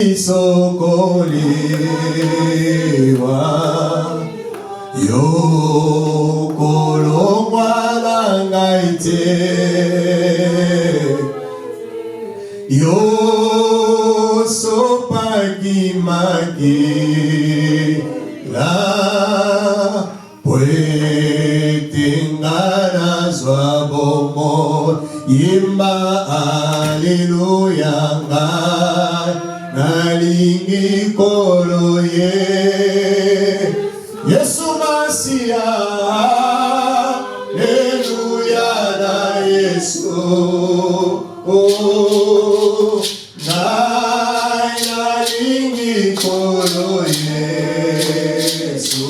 Sokoliwa Yokolongwa Langaite Yosopagi Magi La Puetengara Zwabomo Yimba Alleluia Nalingi Koloye Yesu Masia Alleluia na Yesu Nalingi Koloye Yesu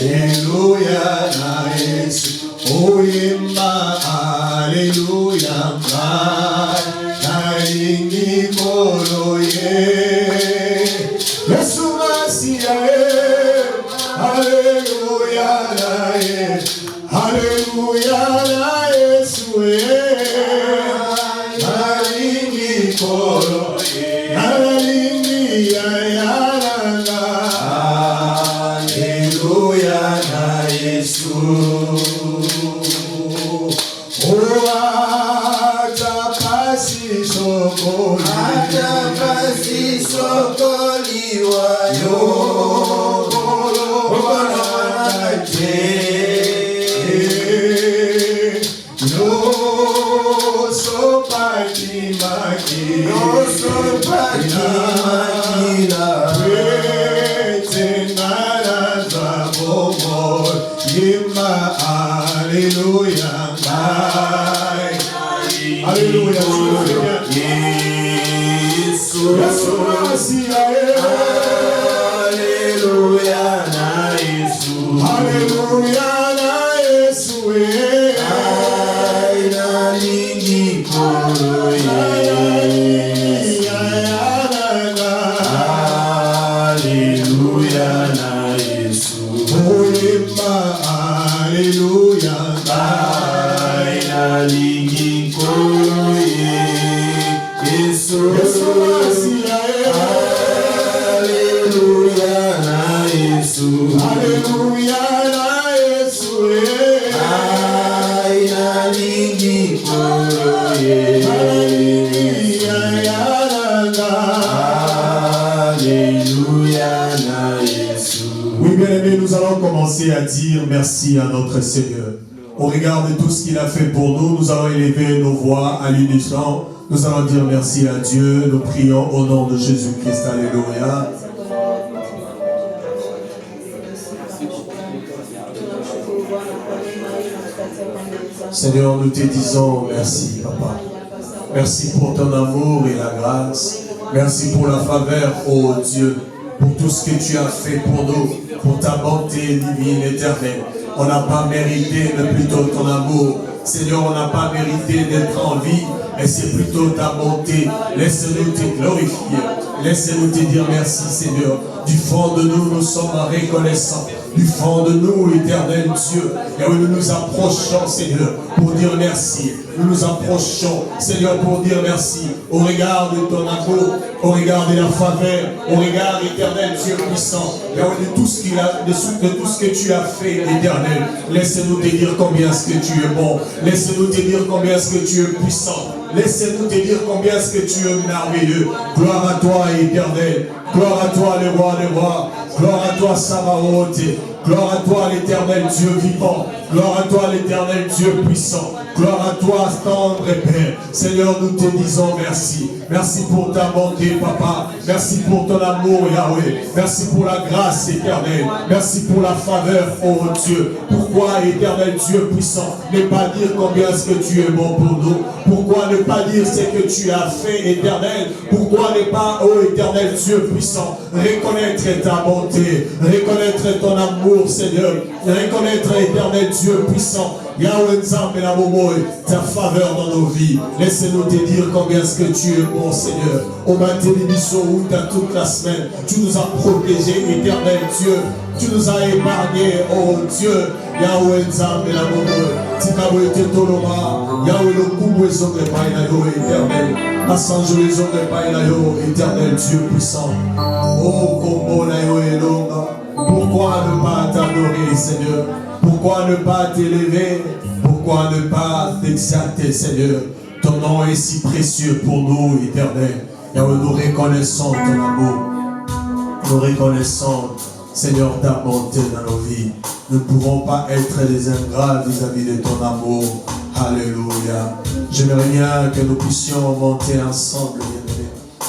Alleluia na Yesu Oyemba Alleluia Nalingi Koloye Yesu Masia Alleluia na Yesu Alleluia na Yesu Nalingi Koloye Nalingi Ayaranga Alleluia na Yesu Atapasi sokoliwa yo sopati makina tengara zabomo yima Alleluia Alleluia Yesu Masia Alleluia na Yesu Alleluia na Yesu Nalingi Koloye Alleluia na Yesu Alleluia Nalingi Koloye Yesu Masia Alleluia na Yesu Alleluia na Yesu Nalingi Koloye Alleluia na Yesu. Oui, bien-aimés, nous allons commencer à dire merci à notre Seigneur. Au regard de tout ce qu'il a fait pour nous, nous allons élever nos voix à l'unisson. Nous allons dire merci à Dieu. Nous prions au nom de Jésus-Christ. Alléluia. Seigneur, nous te disons merci, Papa. Merci pour ton amour et la grâce. Merci pour la faveur, oh Dieu, pour tout ce que tu as fait pour nous, pour ta bonté divine éternelle. On n'a pas mérité, mais plutôt ton amour. Seigneur, on n'a pas mérité d'être en vie, mais c'est plutôt ta bonté. Laisse-nous te glorifier. Laisse-nous te dire merci, Seigneur. Du fond de nous, nous sommes reconnaissants. Du fond de nous, éternel Dieu, et où nous nous approchons, Seigneur, pour dire merci. Nous nous approchons, Seigneur, pour dire merci au regard de ton amour, au regard de la faveur, au regard, éternel Dieu puissant, et de tout ce que tu as fait, éternel. Laisse-nous te dire combien est-ce que tu es bon. Laisse-nous te dire combien est-ce que tu es puissant. Laisse-nous te dire combien est-ce que tu es merveilleux. Gloire à toi, éternel. Gloire à toi, le roi des rois. Gloire à toi, Sabaoth. Gloire à toi, l'éternel Dieu vivant. Gloire à toi, l'éternel Dieu puissant. Gloire à toi, tendre Père. Seigneur, nous te disons merci. Merci pour ta bonté, Papa. Merci pour ton amour, Yahweh. Merci pour la grâce éternelle. Merci pour la faveur, oh Dieu. Pourquoi, éternel Dieu puissant, ne pas dire combien est-ce que tu es bon pour nous? Pourquoi ne pas dire ce que tu as fait, éternel? Pourquoi ne pas, oh éternel Dieu puissant, reconnaître ta bonté, reconnaître ton amour, Seigneur, reconnaître, éternel Dieu puissant, Yahweh Nzambe na Bomoy, ta faveur dans nos vies. Laisse-nous te dire combien est-ce que tu es bon, Seigneur. Au matin de toute la semaine, tu nous as protégés, éternel Dieu. Tu nous as épargnés, oh Dieu, Yahweh Nzambe na Bomoy. Tikaboete Toloma, Yahweh le Kouboué Zogre Païnayo éternel, Assange les Zogre Païnayo éternel Dieu puissant. Oh Kombo Nayo Elonga, pourquoi ne pas t'adorer Seigneur? Pourquoi ne pas t'élever? Pourquoi ne pas t'exalter Seigneur? Ton nom est si précieux pour nous éternel. Yahweh, nous reconnaissons ton amour. Nous reconnaissons Seigneur ta bonté dans nos vies. Nous ne pouvons pas être des ingrats vis-à-vis de ton amour. Alléluia. J'aimerais bien que nous puissions monter ensemble, bien-aimés.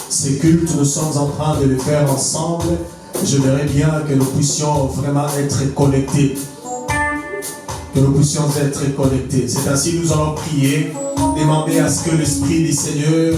Ces cultes, nous sommes en train de les faire ensemble. J'aimerais bien que nous puissions vraiment être connectés. Que nous puissions être connectés. C'est ainsi que nous allons prier, demander à ce que l'Esprit du Seigneur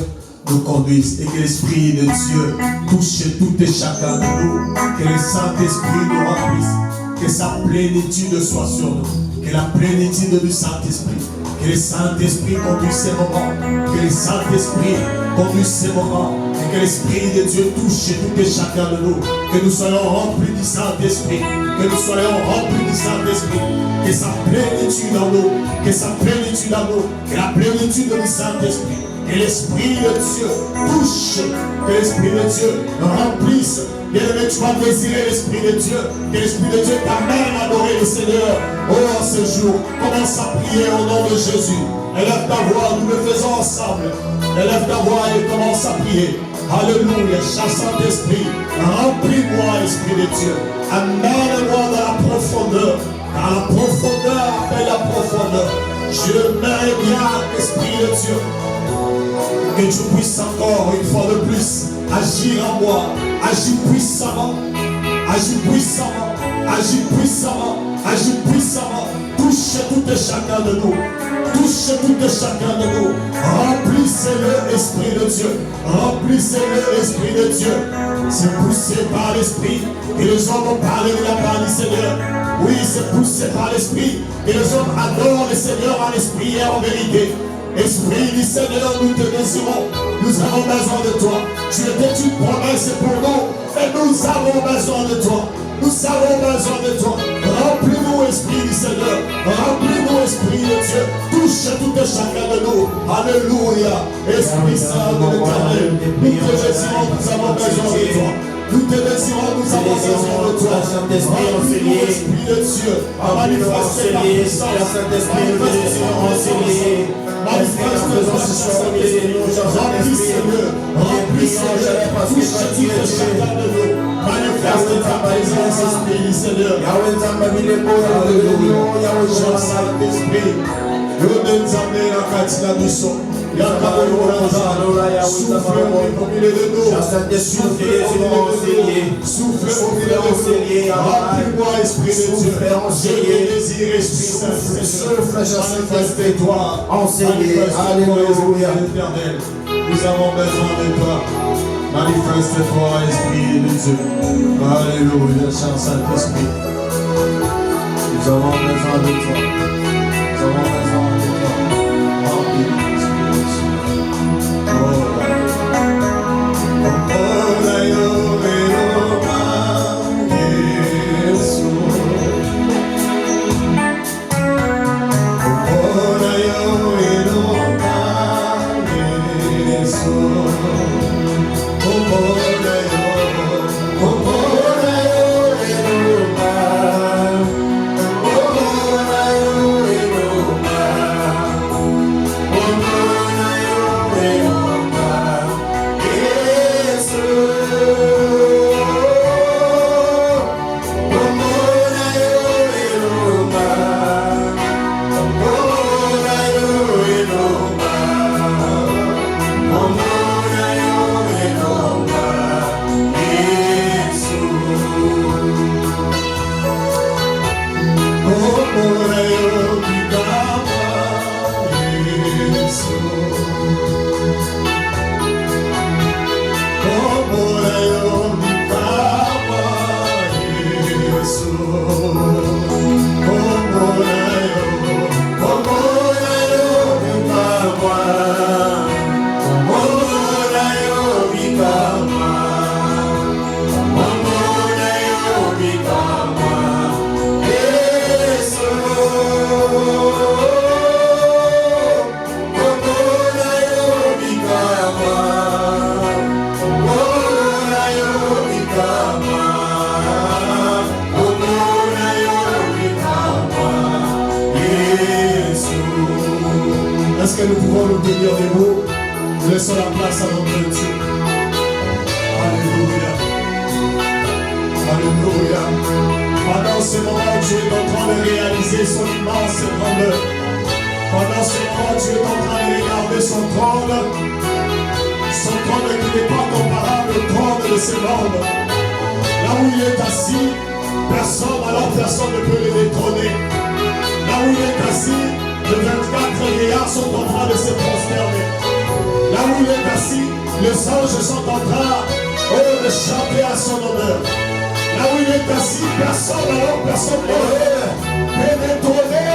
nous conduise et que l'Esprit de Dieu touche tout et chacun de nous, que le Saint-Esprit nous remplisse, que sa plénitude soit sur nous, que la plénitude du Saint-Esprit, que le Saint-Esprit conduise ces moments, que le Saint-Esprit conduise ces moments, et que l'Esprit de Dieu touche tout et chacun de nous, que nous soyons remplis du Saint-Esprit, que nous soyons remplis du Saint-Esprit, que sa plénitude en nous, que sa plénitude en nous, que la plénitude du Saint-Esprit, que l'Esprit de Dieu touche, que l'Esprit de Dieu remplisse. Bien-aimé, tu vas désirer l'Esprit de Dieu, que l'Esprit de Dieu t'amène à adorer le Seigneur. Oh, en ce jour, commence à prier au nom de Jésus. Élève ta voix, nous le faisons ensemble. Élève ta voix et commence à prier. Alléluia, Saint-Esprit, remplis-moi, Esprit de Dieu. Amène-moi dans la profondeur, car la profondeur appelle la profondeur. Je m'aimerais bien, Esprit de Dieu, que tu puisses encore une fois de plus agir en moi, agir puissamment, agir puissamment, agir puissamment, agir puissamment. Touche tout et chacun de nous, touche tout et chacun de nous. Remplissez-le, Esprit de Dieu, remplissez-le, Esprit de Dieu. C'est poussé par l'Esprit et les hommes ont parlé de la part du Seigneur. Oui, c'est poussé par l'Esprit et les hommes adorent le Seigneur en esprit et en vérité. Esprit du Seigneur, nous te désirons, nous avons besoin de toi. Tu étais une promesse pour nous, et nous avons besoin de toi. Nous avons besoin de toi. Remplis-nous, Esprit du Seigneur. Remplis-nous, Esprit de Dieu. Touche tout et chacun de nous. Alléluia. Esprit Saint de l'Éternel, nous te désirons, nous avons besoin de toi. Nous te désirons, nous avons besoin de toi. Remplis-nous, Esprit de Dieu. Manifeste ta puissance. Manifeste ta enseignement. Remplissez-le, remplissez-le, touche tout et chacun de nous. Manifeste ta présence, Esprit du Seigneur. Alléluia, Saint-Esprit. Nous nous amenons à Katina Bisso. Souffle au milieu de nous. Souffle au milieu de nous. Remplis-moi, Esprit de Dieu. Je désire, Esprit Saint. Manifeste-toi. Alléluia. Nous avons besoin de toi. Manifeste-toi, Esprit de Dieu. Alléluia, Saint-Esprit. Nous avons besoin de toi. Nous avons besoin de toi. Remplis-nous, Esprit de Dieu. nous pouvons nous tenir debout. Nous laissons la place à notre Dieu. Alléluia. Alléluia. Pendant ce moment, Dieu est en train de réaliser son immense grandeur. Pendant ce moment, Dieu est en train de regarder son trône qui n'est pas comparable au trône de ce monde. Là où il est assis, personne ne peut le détrôner. Là où il est assis, les 24 vieillards sont en train de se prosterner. Là où il est assis, les anges sont en train de chanter à son honneur. Là où il est assis, personne ne peut détrôner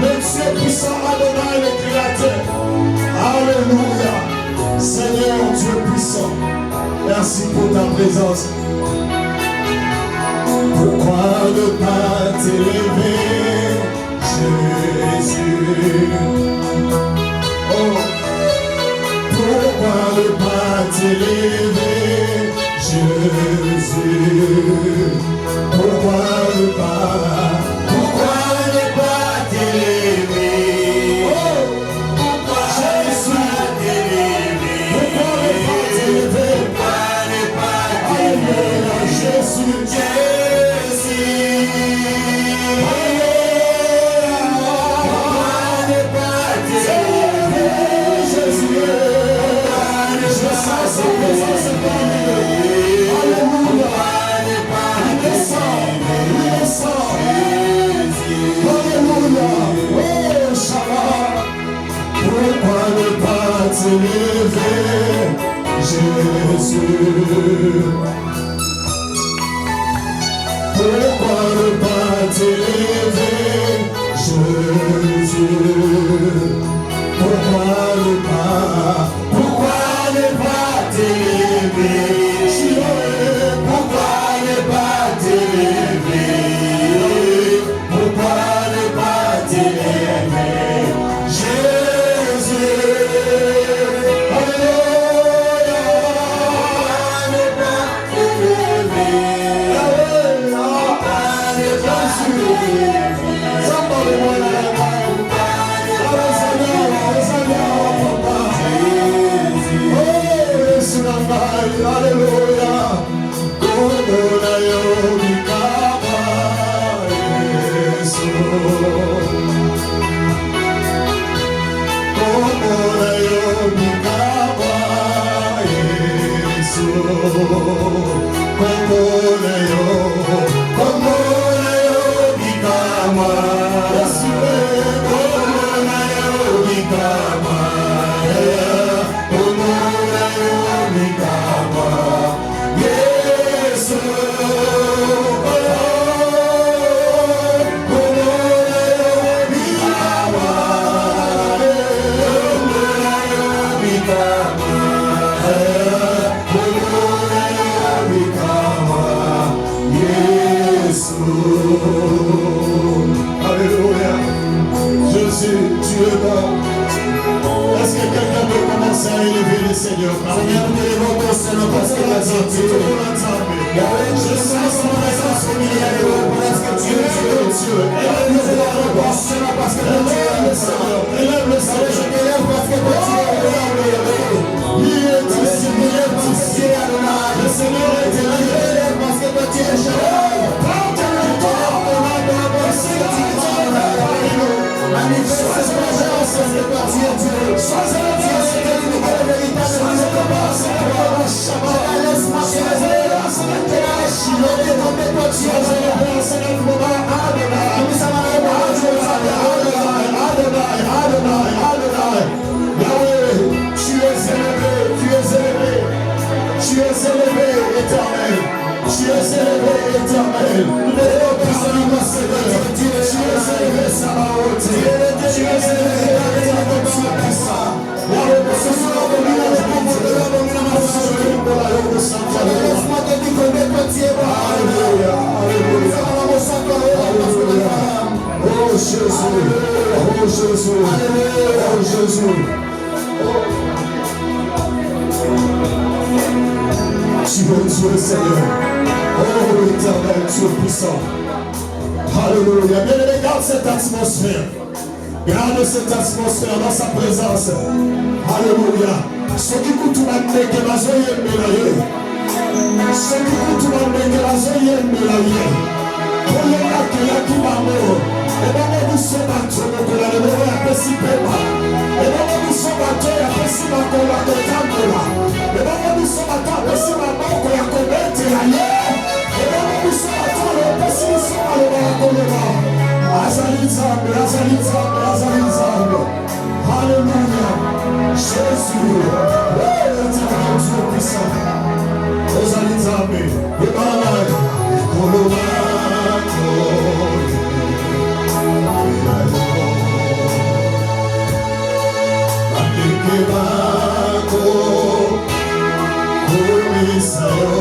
le Dieu puissant, Adonai, le Créateur. Alléluia. Seigneur Dieu puissant, merci pour ta présence. Pourquoi ne pas t'élever, Jésus? Oh, pourquoi ne pas t'élever, Jésus? Pourquoi ne pas t'élever? Oh, pourquoi Jésus? Pourquoi ne pas t'élever? Jésus, pourquoi ne pas t'élever, Jésus? Pourquoi ne pas t'élever, Jésus? Pourquoi ne pas t'élever? Pourquoi ne pas t'élever? Pourquoi ne pas t'élever, Jésus? Alléluia. Ne pas t'élever. Alléluia. Jésus, tu es bon. Est-ce que quelqu'un peut commencer à élever le Seigneur? Seigneur, nous élevons ton Seigneur parce que tu as dit. Je sens son présence au milieu de nous parce que tu es Dieu. Élève le Seigneur parce que tu es le Seigneur. Élève le Seigneur. Je t'élève parce que tu es il est ici, il est ici. Le Seigneur est là. Il élève parce que tu es Seigneur. Manifeste ta présence de ta Dieu. Sois à la Dieu, c'est que nous avons véritablement ce que passe à toi. Shabbat, laisse-moi se révéler. Tu es élevé, éternel. Tu es élevé, éternel. Tu es élevé, Sabaoth. Tu es élevé, laisse-moi te dire que tu es bon. Alléluia. Oh Jésus. Oh Jésus. Oh Jésus. Tu es Dieu, Seigneur. Oh éternel, tu es puissant. Alléluia. Bien, regarde cette atmosphère. Garde cette atmosphère dans sa présence. Alléluia. Ce qui coûte tout le monde que la joie est mélangée. Ce qui coûte tout le monde que la joie est mélangée. Pour les gens qui va mourir. Et dans les bouchons bateaux, que la lèvre a pessi pema. Et dans les bouchons bateaux, il y a pessi ma cola de tangola. Et dans les bouchons bateaux, il y a pessi ma banque, il y a commetté la lèvre. Et dans les bouchons bateaux, il y a pessi ma cola de tangola. Azalizambe, Azalizambe, Azalizambe. Alléluia. Jésus. Éternel Dieu puissant. Azalizambe. Et malade. Colombato. Atekebato. Komisayo.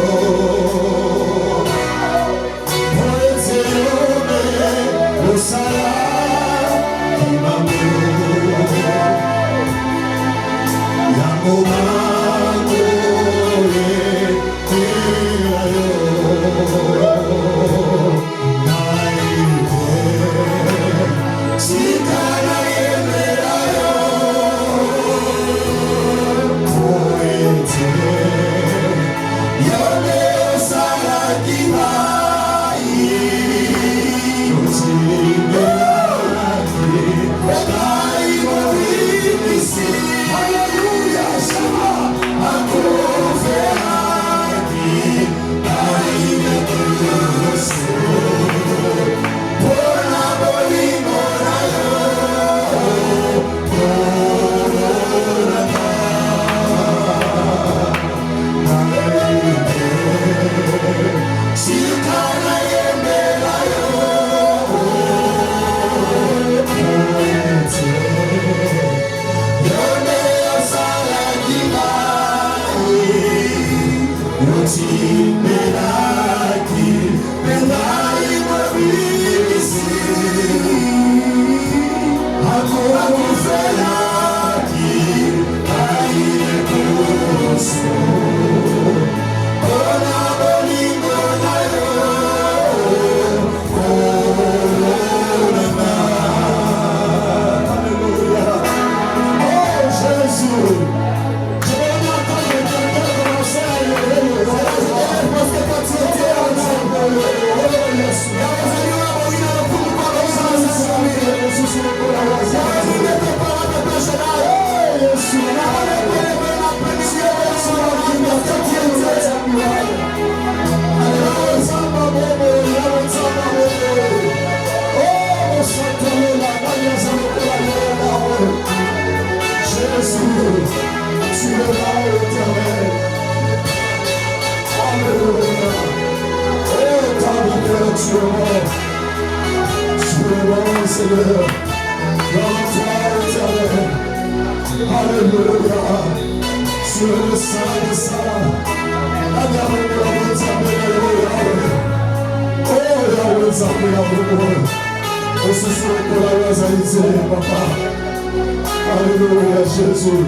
Alléluia, Jésus.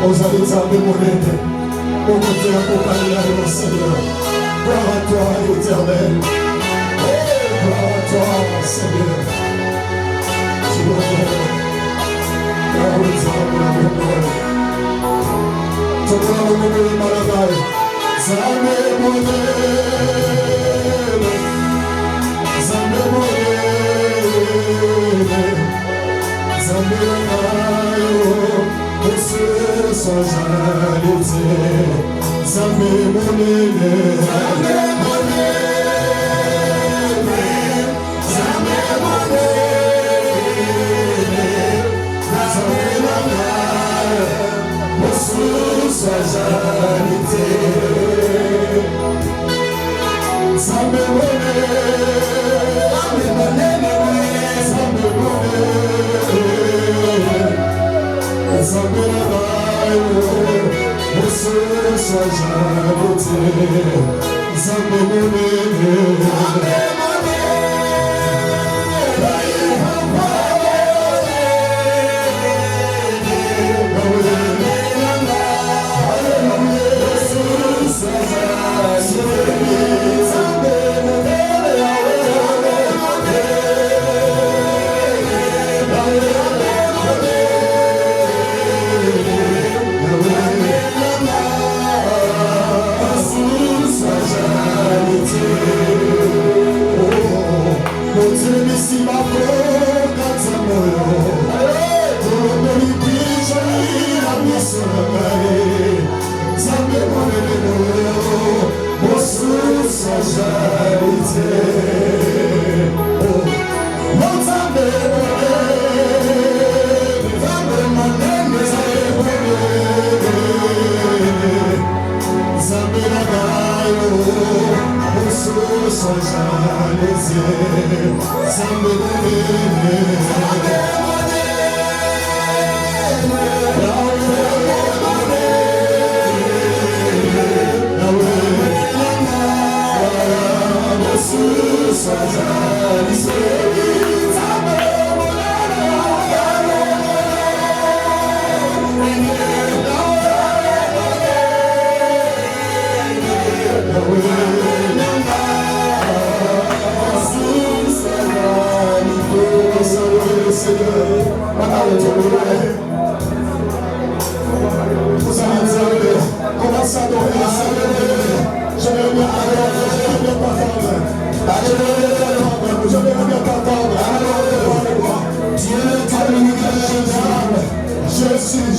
Aux Alexandres Monette, au côté accompagné de mon Seigneur. Gloire à toi, éternel. Gloire à toi, Seigneur. Tu es bon. Gloire aux Alexandres. Tu es bon, Malagai. Zame Monette. Zame Monette. Zambenayo, ose sajalite, zambe monene, zambe monene, zambe monene, zambenayo, ose sajalite, zambe monene, zambe monene. Zambenayo, ose sajalite, zambe monene,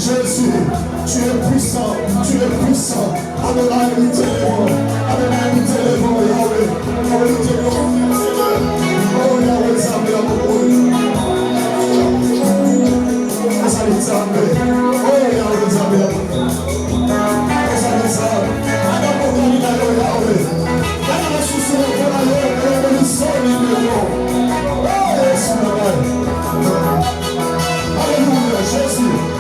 Jésus, tu es puissant, tu es puissant. Adonai, nous t'élèvons, Adonai, nous t'élèvons, Yahweh, Yahweh, nous t'élèvons, oh Yahweh, Zambé, Yahweh, Azali Zambé, oh Yahweh, Zambé, Azali Zambé, Adonai, Yahweh, Adonai, Soussou, Adonai, nous sommes oh Jésus, Alléluia, Jésus.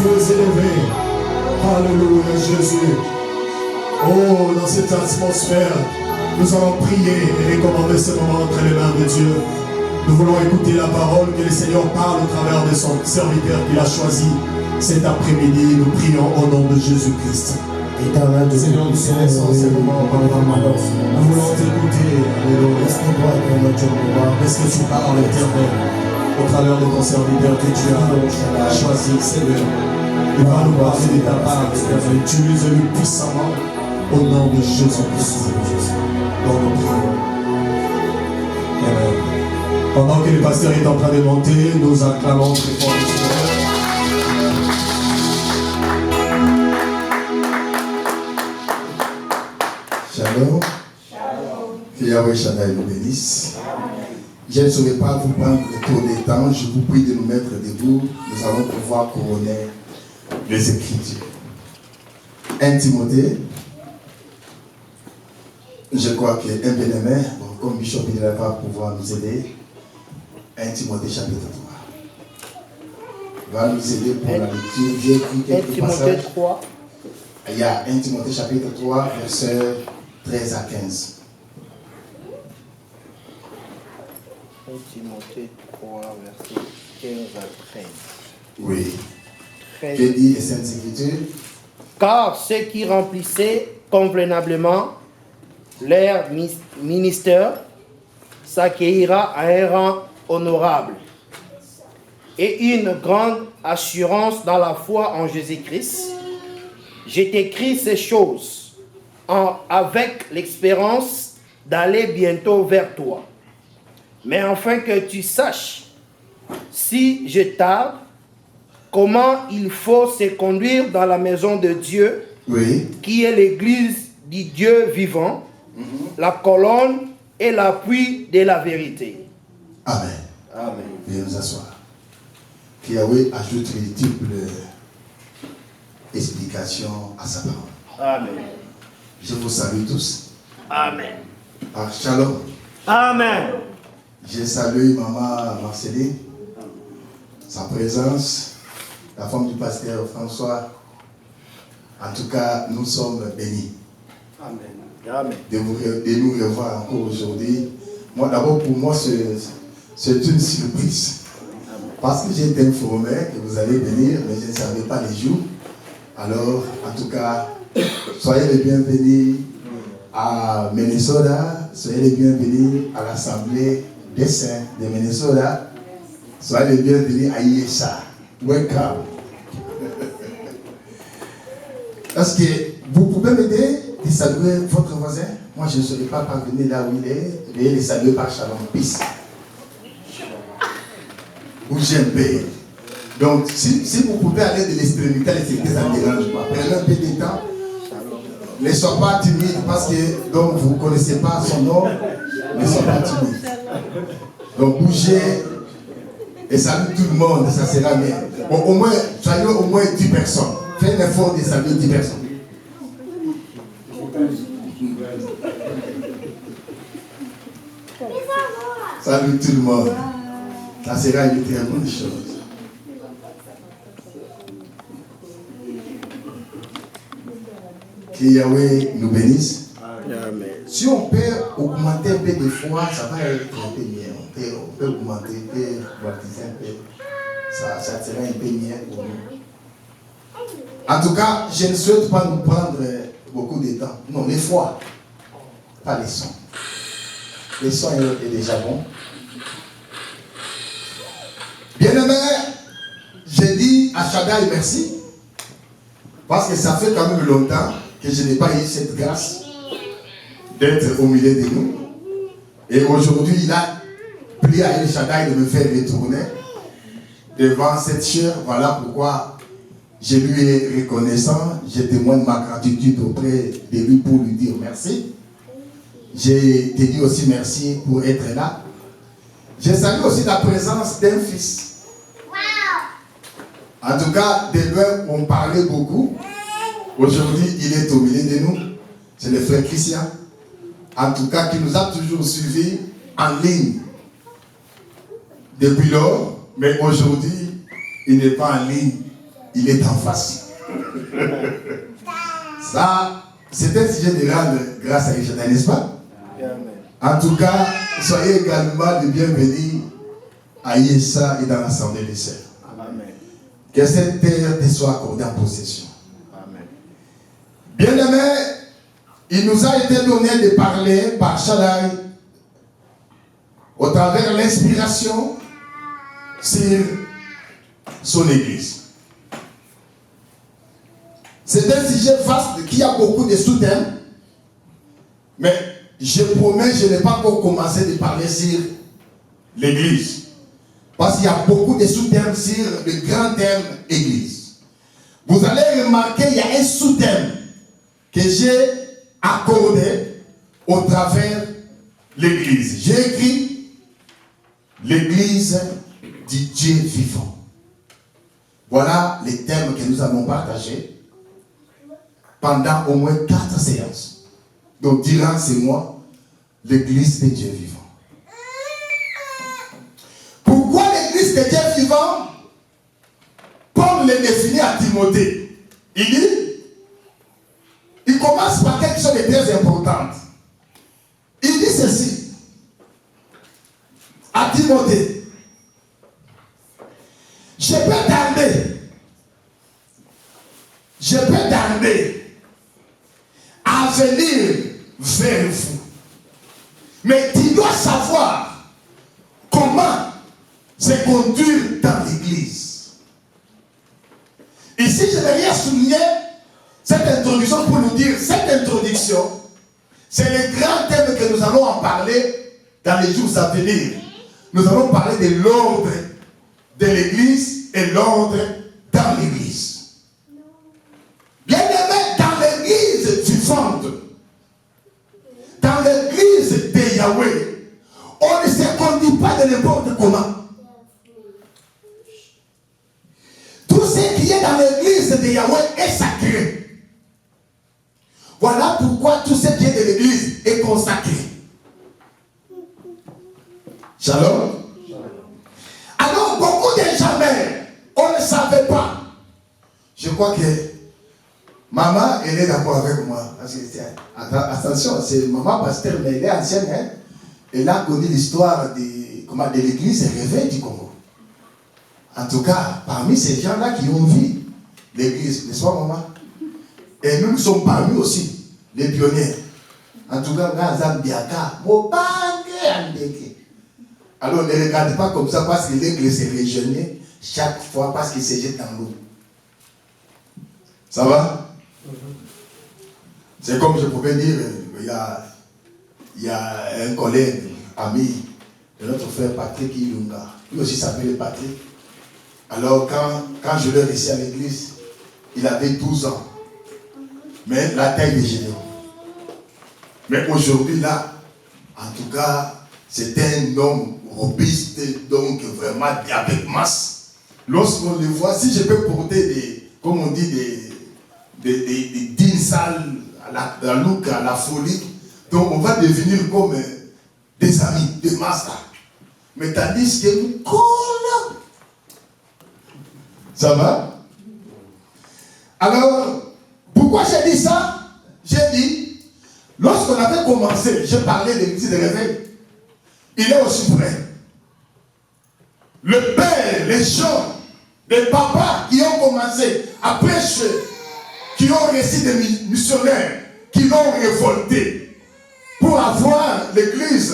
es élevé. Alléluia, Jésus. Oh, dans cette atmosphère, nous allons prier et recommander ce moment entre les mains de Dieu. Nous voulons écouter la parole que le Seigneur parle au travers de son serviteur qu'il a choisi cet après-midi. Nous prions au nom de Jésus-Christ. Seigneur, nous célestons ce moment, Papa. Nous voulons t'écouter. Alléluia. Est-ce que tu parles, Éternel, au travers de ton serviteur que tu as choisi, Seigneur? Il va nous parler de ta part, Éternel. Utilise-le puissamment au nom de Jésus-Christ. Dans nos prières. Amen. Pendant que le pasteur est en train de monter, nous acclamons très fort le Seigneur. Shalom. Que Yahweh Shaddai nous bénisse. Je ne saurais pas vous prendre trop de temps. Je vous prie de nous mettre debout. Nous allons pouvoir couronner les Écritures. 1 Timothée. Je crois que un bien-aimé, comme Bishop il va pouvoir nous aider. 1 Timothée chapitre 3. Va nous aider pour la lecture. J'ai écrit quelques passages. 3. Il y a 1 Timothée chapitre 3, versets 13 à 15. 1 Timothée 3, verset 15 à 13. Oui. 13. Que dit les Saintes Écritures? Car ceux qui remplissaient convenablement leur ministère s'accueillera à un rang honorable et une grande assurance dans la foi en Jésus-Christ. Je t'écris ces choses avec l'espérance d'aller bientôt vers toi. Mais afin que tu saches, si je tarde, comment il faut se conduire dans la maison de Dieu, Oui. qui est l'église du Dieu vivant, la colonne et l'appui de la vérité. Amen. Amen. Veuillez nous asseoir. Que Yahweh ajoute multiples explications à sa parole. Amen. Je vous salue tous. Amen. Ah, shalom. Amen. Je salue maman Marceline, sa présence, la femme du pasteur François. En tout cas, nous sommes bénis. Amen. Amen. De nous revoir encore aujourd'hui. Moi, d'abord, pour moi, c'est une surprise. Parce que j'ai été informé que vous allez venir, mais je ne savais pas les jours. Alors, en tout cas, soyez les bienvenus à Minnesota. Soyez les bienvenus à l'Assemblée des Saints de Minnesota. Soyez les bienvenus à ISA. Welcome. Est-ce que vous pouvez m'aider à saluer votre voisin? Moi, je ne serai pas parvenu là où il est. Veuillez les saluer par Shalom Peace. Ou j'aime. Donc, si vous pouvez aller de l'extrémité à l'extrémité, ça ne dérange pas. Prenez un peu de temps. Ne soyez pas timide parce que donc, vous ne connaissez pas son nom. Ne soyez pas timide. Donc, bougez et saluez tout le monde, ça sera bien. Bon, au moins, saluez au moins 10 personnes. Faites un effort de saluer 10 personnes. Salut tout le monde. Ça sera une très bonne chose. Que Yahweh nous bénisse. Amen. Si on peut augmenter un peu de foi, ça va être un peu mieux. On peut augmenter, on peut baptiser un peu. Ça sera un peu mieux pour nous. En tout cas, je ne souhaite pas nous prendre beaucoup de temps. Non, les fois, pas les sons. Les sons est déjà bon. Bien-aimé, j'ai dit à Shaddai merci. Parce que ça fait quand même longtemps que je n'ai pas eu cette grâce d'être au milieu de nous. Et aujourd'hui, il a prié à El Shaddai de me faire retourner devant cette chair. Voilà pourquoi je lui ai reconnaissant. Je témoigne ma gratitude auprès de lui pour lui dire merci. J'ai te dit aussi merci pour être là. Je salue aussi la présence d'un fils. En tout cas, de loin, on parlait beaucoup. Aujourd'hui, il est au milieu de nous. C'est le frère Christian. En tout cas, qui nous a toujours suivis en ligne. Depuis lors, mais aujourd'hui, il n'est pas en ligne. il est en face. Ça, c'est un sujet de grande grâce à Ishana, n'est-ce pas? En tout cas, soyez également les bienvenus à Yessa et dans l'Assemblée des Sœurs. Que cette terre te soit accordée en possession. Bien-aimés, il nous a été donné de parler par Shaddai au travers de l'inspiration sur son église. C'est un sujet vaste qui a beaucoup de sous-thèmes, mais je promets, je n'ai pas encore commencé de parler sur l'église. Parce qu'il y a beaucoup de sous-thèmes sur le grand thème église. Vous allez remarquer, il y a un sous-thème que j'ai accordé au travers l'église. J'ai écrit l'église du Dieu vivant. Voilà les thèmes que nous avons partagés pendant au moins 4 séances. Donc durant ces mois, l'église de Dieu vivant. Pourquoi l'église de Dieu vivant? Paul le définit à Timothée. Il commence par quelque chose de très important. Il dit ceci à Timothée: je peux tarder à venir vers vous, mais tu dois savoir comment se conduire dans l'église. Ici, je n'ai rien souligné cette introduction pour nous dire, cette introduction, c'est le grand thème que nous allons en parler dans les jours à venir. Nous allons parler de l'ordre de l'église et l'ordre dans l'église. Bien aimé, dans l'église vivante, dans l'église de Yahweh, on ne se conduit pas de n'importe comment. Tout ce qui est dans l'église de Yahweh est sacré. Voilà pourquoi tout ce qui est de l'église est consacré. Shalom. Alors, beaucoup de jamais, on ne savait pas. Je crois que maman, elle est d'accord avec moi. Parce que, attention, c'est maman pasteur, mais elle est ancienne. Hein? Elle a connu l'histoire de l'église réveil du Congo. En tout cas, parmi ces gens-là qui ont vu l'église, n'est-ce pas, maman? Et nous sommes parmi aussi les pionniers. En tout cas, alors ne regardez pas comme ça parce que l'église s'est régénérée chaque fois parce qu'il se jette dans l'eau. Ça va? C'est comme je pouvais dire, il y a un collègue, ami de notre frère Patrick Ilunga. Lui aussi s'appelait Patrick. Alors quand je l'ai reçu à l'église, il avait 12 ans. Mais la taille des généraux. Mais aujourd'hui là, en tout cas, c'est un homme robuste, donc vraiment avec masse. Lorsqu'on le voit, si je peux porter comme on dit, des dînes sales à la look, à la folie, donc on va devenir comme des amis, des masters. Mais tandis que nous collons. Ça va? Alors, pourquoi j'ai dit ça? J'ai dit, lorsqu'on avait commencé, j'ai parlé de l'église de réveil, il est aussi vrai. Le père, les gens, les papas qui ont commencé à prêcher, qui ont reçu des missionnaires, qui l'ont révolté pour avoir l'église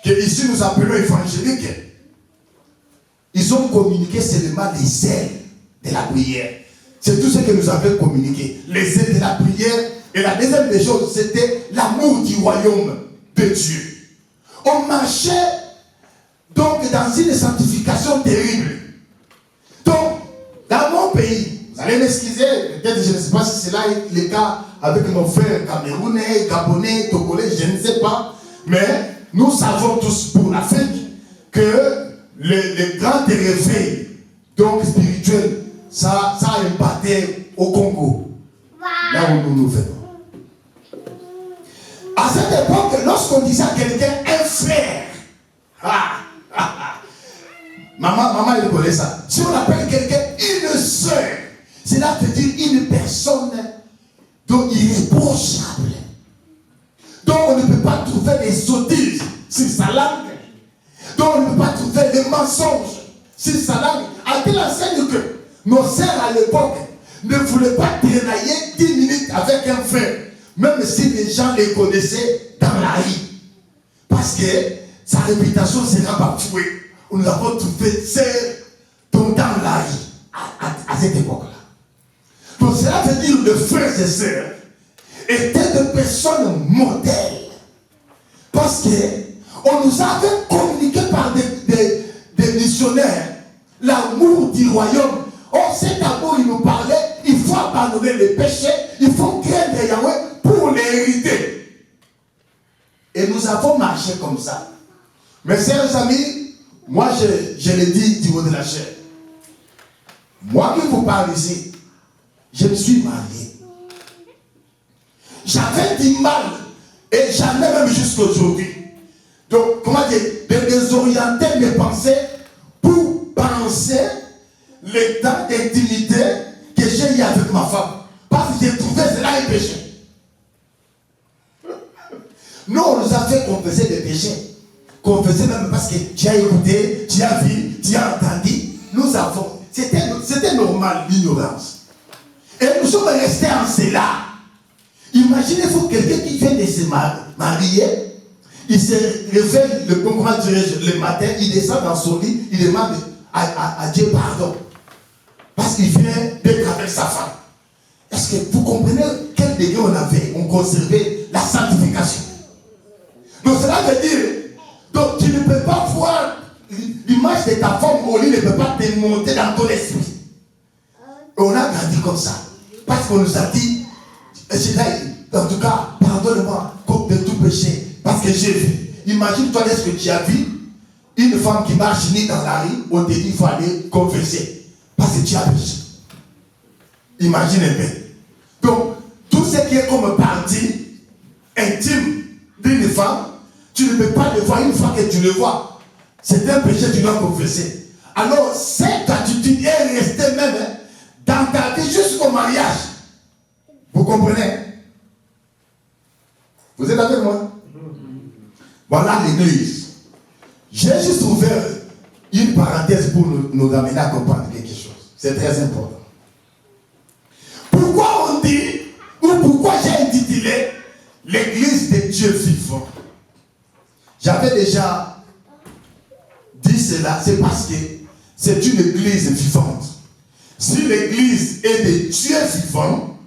que ici nous appelons évangélique, ils ont communiqué seulement les ailes de la prière. C'est tout ce que nous avons communiqué. Les ailes de la prière. Et la deuxième des choses, c'était l'amour du royaume de Dieu. On marchait donc dans une sanctification terrible. Donc, dans mon pays, vous allez m'excuser, peut-être je ne sais pas si c'est là le cas avec nos frères camerounais, gabonais, togolais, je ne sais pas. Mais nous savons tous pour l'Afrique que le grand réveil donc spirituel, ça a impacté au Congo, là où nous nous venons. À cette époque, lorsqu'on disait à quelqu'un un frère, maman elle connaît ça. Si on appelle quelqu'un une soeur, personne donc irréprochable. Donc on ne peut pas trouver des sottises sur sa langue. Donc on ne peut pas trouver des mensonges sur sa langue. À telle enseigne que nos sœurs à l'époque ne voulaient pas traînailler 10 minutes avec un frère, même si les gens les connaissaient dans la rue. Parce que sa réputation sera bafouée. Nous avons trouvé sœurs dans la rue à cette époque-là. Donc cela veut dire que les frères et sœurs étaient des personnes modèles. Parce qu'on nous avait communiqué par des missionnaires l'amour du royaume. Oh, cet amour, il nous parlait, il faut abandonner les péchés, il faut craindre Yahweh pour l'hériter. Et nous avons marché comme ça. Mes chers amis, moi je le dis du mot de la chair. Moi qui vous parle ici, je me suis marié. J'avais du mal, et jamais même jusqu'aujourd'hui. Donc, comment dire, de désorienter mes pensées pour penser le temps d'intimité que j'ai eu avec ma femme. Parce que j'ai trouvé cela un péché. Nous, on nous a fait confesser des péchés. Confesser même parce que tu as écouté, tu as vu, tu as entendu. Nous avons. C'était normal, l'ignorance. Et nous sommes restés en cela. Imaginez-vous quelqu'un qui vient de se marier, il se réveille le matin, il descend dans son lit, il demande à Dieu pardon. Parce qu'il vient d'être avec sa femme. Est-ce que vous comprenez quel degré on conservait la sanctification? Donc cela veut dire, donc tu ne peux pas voir l'image de ta femme au lit, ne peut pas te monter dans ton esprit. Et on a grandi comme ça. Parce qu'on nous a dit, en tout cas, pardonne-moi de tout péché. Parce que j'ai vu. Imagine-toi ce que tu as vu. Une femme qui marche ni dans la rue, on te dit qu'il faut aller confesser. Parce que tu as péché. Imagine un peu. Donc, tout ce qui est comme partie intime d'une femme, tu ne peux pas le voir une fois que tu le vois. C'est un péché, tu dois confesser. Alors, cette attitude est restée même dans ta vie jusqu'au mariage. Vous comprenez? Vous êtes avec moi? Voilà l'église. J'ai juste ouvert une parenthèse pour nous amener à comprendre quelque chose. C'est très important. Pourquoi on dit, ou pourquoi j'ai intitulé l'église de Dieu vivant? J'avais déjà dit cela, c'est parce que c'est une église vivante. Si l'église est de Dieu vivant,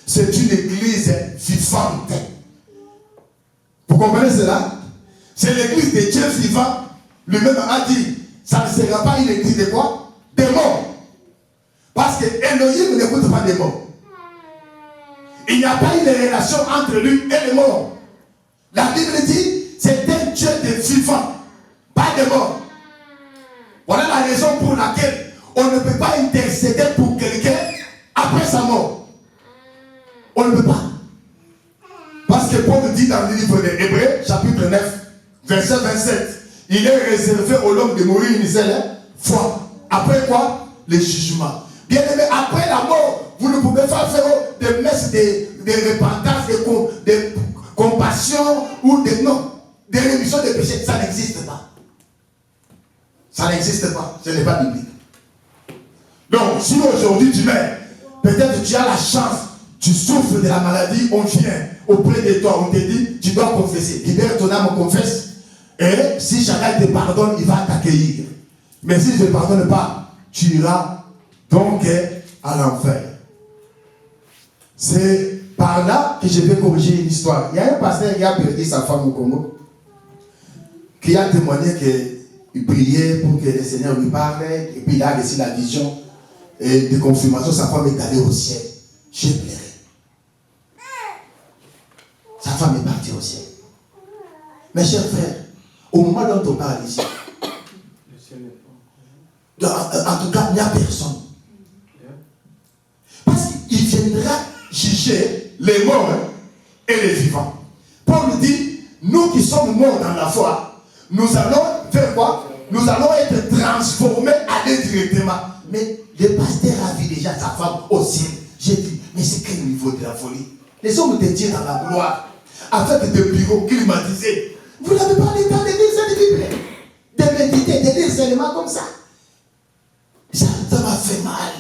c'est une église vivante. Vous comprenez cela? C'est l'église de Dieu vivant. Lui-même a dit, ça ne sera pas une église de quoi? Des morts. Parce que Elohim n'écoute pas des morts. Il n'y a pas une relation entre lui et les morts. La Bible dit, c'est un Dieu de vivant, pas de morts. Voilà la raison pour laquelle on ne peut pas intercéder pour quelqu'un après sa mort. On ne peut pas. Parce que Paul dit dans le livre des Hébreux, chapitre 9, verset 27, il est réservé aux l'homme de mourir une seule fois. Après quoi? Le jugement. Bien aimé, après la mort, vous ne pouvez pas faire des messes de repentance, de compassion ou de rémission de péché. Ça n'existe pas. Ça n'existe pas. Ce n'est pas biblique. Donc, si aujourd'hui tu meurs, peut-être tu as la chance, tu souffres de la maladie, on vient auprès de toi, on te dit, tu dois confesser. Libère ton âme, confesse. Et si chacun te pardonne, il va t'accueillir. Mais si je ne te pardonne pas, tu iras donc à l'enfer. C'est par là que je vais corriger une histoire. Il y a un pasteur qui a perdu sa femme au Congo, qui a témoigné qu'il priait pour que le Seigneur lui parle, et puis il a reçu la vision et de confirmation, sa femme est allée au ciel. J'ai pleuré. Sa femme est partie au ciel. Mes chers frères, au moment dont on parle ici, en tout cas, il n'y a personne. Parce qu'il viendra juger les morts et les vivants. Paul dit, nous qui sommes morts dans la foi, nous allons faire quoi? Nous allons être transformés à Dieu directement. Mais le pasteur a vu déjà sa femme au ciel. J'ai dit, Mais c'est quel niveau de la folie? Les hommes te tirent dans la gloire, avec des bureaux climatisés. Vous n'avez pas le temps de lire cette Bible, de méditer, de lire seulement comme ça. Ça m'a fait mal.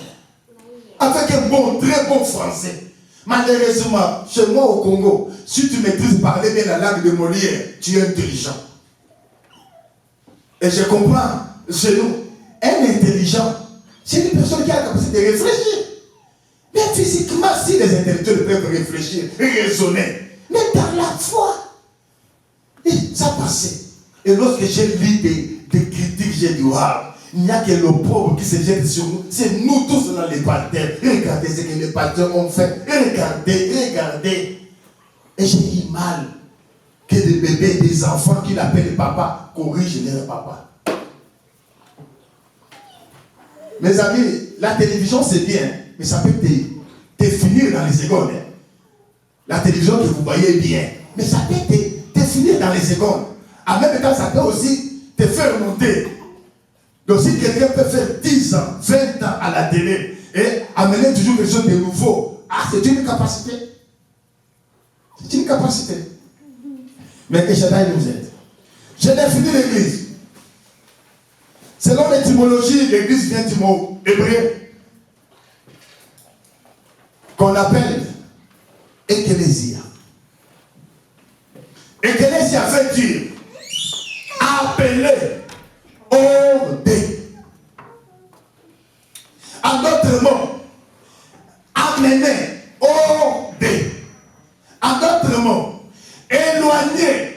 Avec un très bon français. Malheureusement, chez moi au Congo, si tu maîtrises parler bien la langue de Molière, tu es intelligent. Et je comprends, chez nous, un intelligent, c'est une personne qui a la capacité de réfléchir. Mais physiquement, si les intellectuels peuvent réfléchir, raisonner, mais dans la foi, et ça passait. Et lorsque j'ai lu des critiques, j'ai dit, waouh, il n'y a que le pauvre qui se jette sur nous. C'est nous tous dans les pasteurs. Regardez ce que les pasteurs ont fait. Regardez. Et j'ai eu mal que des bébés, des enfants qui l'appellent papa, corrigent leur papa. Mes amis, la télévision c'est bien, mais ça peut te finir dans les secondes. Hein. La télévision que vous voyez bien, mais ça peut te finir dans les secondes. En même temps, ça peut aussi te faire monter. Donc si quelqu'un peut faire 10 ans, 20 ans à la télé et amener toujours quelque chose de nouveau, c'est une capacité. C'est une capacité. Mais que Shaddai nous aide. J'ai défini l'église. Selon l'étymologie, l'église vient du mot hébreu qu'on appelle ecclésia. Ecclésia veut dire appeler, ordonner. En d'autres mots, amener, ordonner. En d'autres mots, éloigner,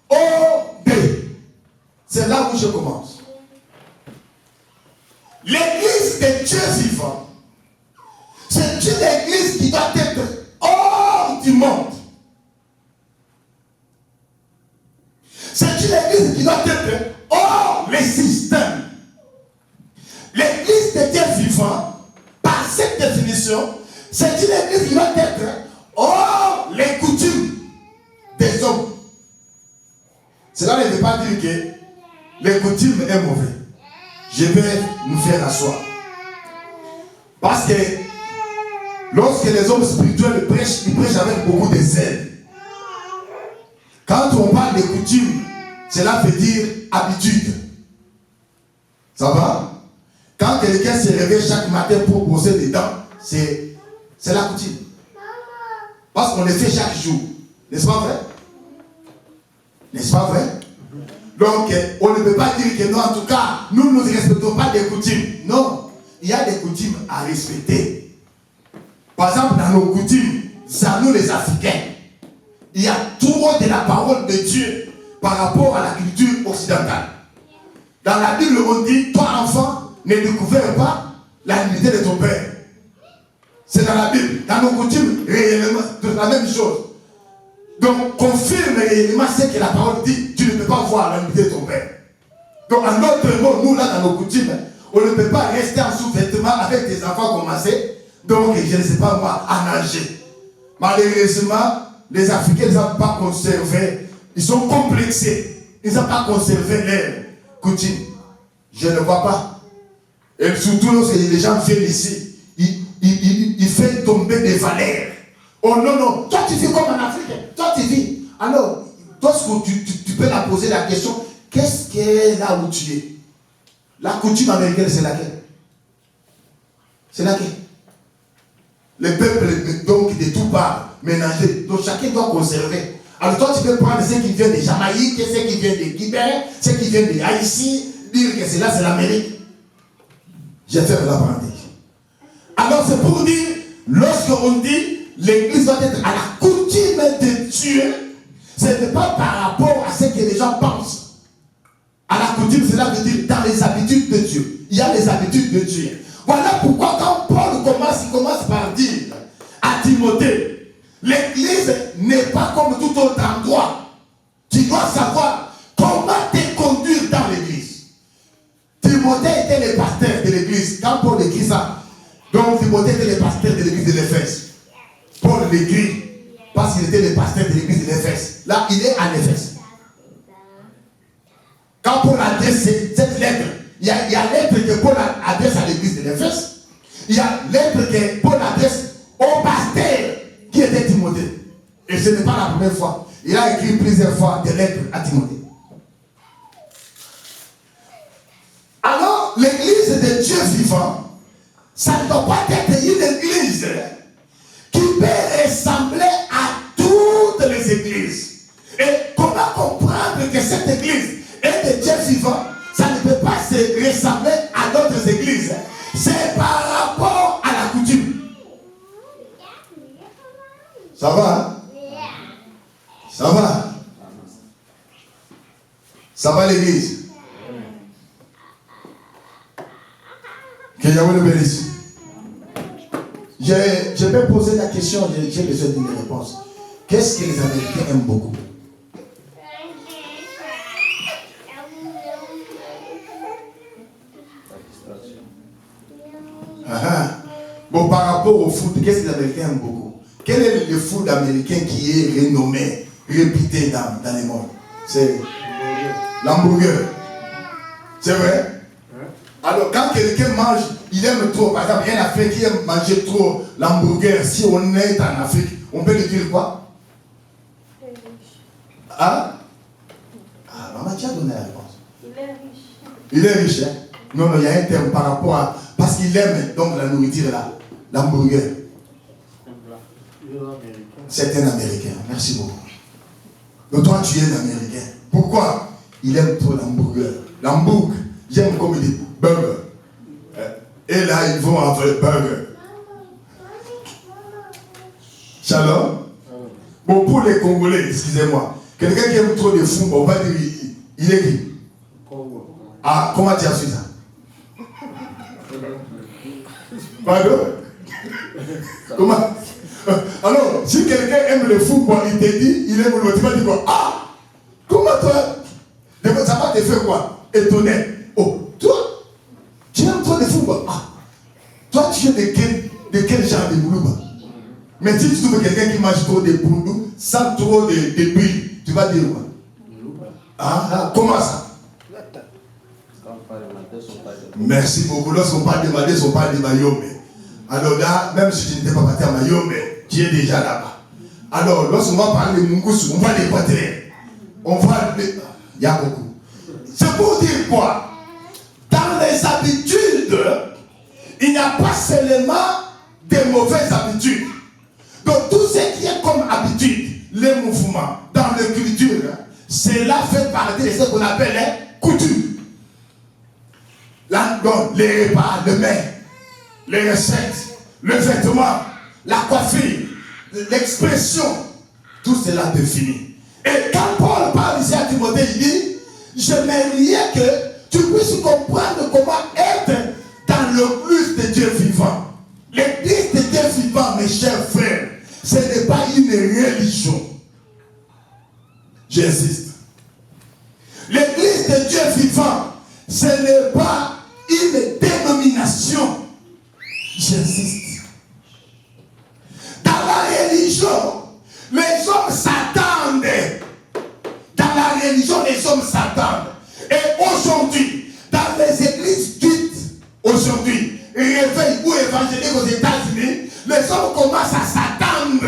ordonner. C'est là où je commence. L'église de Dieu vivant, c'est une église qui doit être hors du monde. C'est une église qui doit être hors les systèmes. L'église de Dieu vivant, par cette définition, c'est une église qui doit être hors les coutumes des hommes. Cela ne veut pas dire que les coutumes sont mauvais. Je vais nous faire asseoir. Parce que lorsque les hommes spirituels prêchent, ils prêchent avec beaucoup de zèle. Quand on parle de coutumes, cela veut dire habitude. Ça va? Quand quelqu'un se réveille chaque matin pour brosser les dents, c'est la coutume. Parce qu'on le fait chaque jour. N'est-ce pas vrai? N'est-ce pas vrai? Donc, on ne peut pas dire que non, en tout cas, nous ne respectons pas des coutumes. Non, il y a des coutumes à respecter. Par exemple, dans nos coutumes, ça nous les Africains, il y a trop de la parole de Dieu par rapport à la culture occidentale. Dans la Bible, on dit, toi enfant, ne découvre pas la dignité de ton père. C'est dans la Bible. Dans nos coutumes, réellement, c'est la même chose. Donc, confirme réellement ce que la parole dit. Tu ne peux pas voir la dignité de ton père. Donc, en d'autres mots, nous, là, dans nos coutumes, on ne peut pas rester en sous-vêtements avec des enfants commencés. Donc, je ne sais pas moi, à nager. Malheureusement, les Africains n'ont pas conservé. Ils sont complexés. Ils n'ont pas conservé leurs coutumes. Je ne vois pas. Et surtout, lorsque les gens viennent ici, ils font tomber des valeurs. Oh non, non, toi tu vis comme en Afrique. Toi tu vis. Alors, lorsque tu peux la poser la question, qu'est-ce qui est là où tu es? La coutume américaine, c'est laquelle? C'est laquelle? Les peuples, donc, de tout part, mélangés. Donc, chacun doit conserver. Alors, toi, tu peux prendre ceux qui viennent de Jamaïque, ceux qui viennent de Guinée, ceux qui viennent de Haïti, dire que c'est là, c'est l'Amérique. J'ai fait la parenthèse. Alors, c'est pour dire, lorsqu'on dit l'église doit être à la coutume de Dieu, ce n'est pas par rapport à ce que les gens pensent. À la coutume, cela veut dire dans les habitudes de Dieu. Il y a les habitudes de Dieu. Voilà pourquoi quand Paul commence, il commence par dire à Timothée, l'église n'est pas comme tout autre endroit. Tu dois savoir comment te conduire dans l'église. Timothée était le pasteur de l'église. Quand Paul écrit ça, donc Timothée était le pasteur de l'église de l'Éphèse. Paul l'écrit parce qu'il était le pasteur de l'église de l'Éphèse. Là, il est à l'Éphèse. Quand Paul adresse cette lettre, il y a lettre que Paul adresse à l'église de l'Éphèse. Il y a lettre que Paul adresse au pasteur caractère qui était Timothée. Et ce n'est pas la première fois. Il a écrit plusieurs fois des lettres à Timothée. Alors, l'église de Dieu vivant, ça ne doit pas être une église qui peut ressembler à toutes les églises. Et comment comprendre que cette église est de Dieu vivant? Ça ne peut pas se ressembler à d'autres églises. C'est par rapport à la coutume. Ça va, hein? Ça va? Ça va l'église? Que Yahweh le bénisse. Je vais poser la question, j'ai besoin d'une réponse. Qu'est-ce que les Américains aiment beaucoup? Bon, par rapport au foot, qu'est-ce que les Américains aiment beaucoup? Quel est le foot américain qui est renommé, réputé dans le monde? C'est l'hamburger. C'est vrai? Alors, quand quelqu'un mange, il aime trop. Par exemple, il y a un Africain qui aime manger trop l'hamburger. Si on est en Afrique, on peut lui dire quoi? Hein? Ah, maman, tu as donné la réponse. Il est riche. Il est riche, hein? Non, il y a un terme par rapport à... Parce qu'il aime donc la nourriture là, l'hamburger. C'est un Américain. Merci beaucoup. Donc toi, tu es un Américain. Pourquoi? Il aime trop l'hamburger. L'hamburger, j'aime comme il dit, burger. Et là, ils vont avec burger. Shalom. Bon, pour les Congolais, excusez-moi, quelqu'un qui aime trop de football, on va dire, il est qui? Ah, comment tu as su ça? Pardon? Comment? Alors, si quelqu'un aime le football, il te dit, il aime le, tu vas dire quoi? Ah! Comment toi? Ça va te faire quoi? Étonné. Oh, toi? Tu aimes trop le football? Ah! Toi, tu es de quel genre de boulot? Mais si tu trouves quelqu'un qui mange trop de boulot, sans trop de billes, tu vas dire quoi? Ah, comment ça? Merci beaucoup. Lorsqu'on parle de Madé, on parle de Mayombe. Alors là, même si tu n'étais pas parti à Mayombe, tu es déjà là-bas. Alors, lorsqu'on va parler de Mungusu, on va l'équateur. On va... Il y a beaucoup. C'est pour dire quoi? Dans les habitudes, il n'y a pas seulement des mauvaises habitudes. Donc tout ce qui est comme habitude, les mouvements, dans la culture, cela fait partie de ce qu'on appelle les coutumes. Donc, les repas, le mets, les recettes, le vêtement, la coiffure, l'expression, tout cela définit. Et quand Paul parle ici à Timothée, il dit, j'aimerais que tu puisses comprendre comment être dans l'église de Dieu vivant. L'église de Dieu vivant, mes chers frères, ce n'est pas une religion. J'insiste. L'église de Dieu vivant, ce n'est pas une dénomination. J'insiste. Dans la religion, les hommes s'attendent. Dans la religion, les hommes s'attendent. Et aujourd'hui, dans les églises dites, aujourd'hui, réveil ou évangélique aux États-Unis, les hommes commencent à s'attendre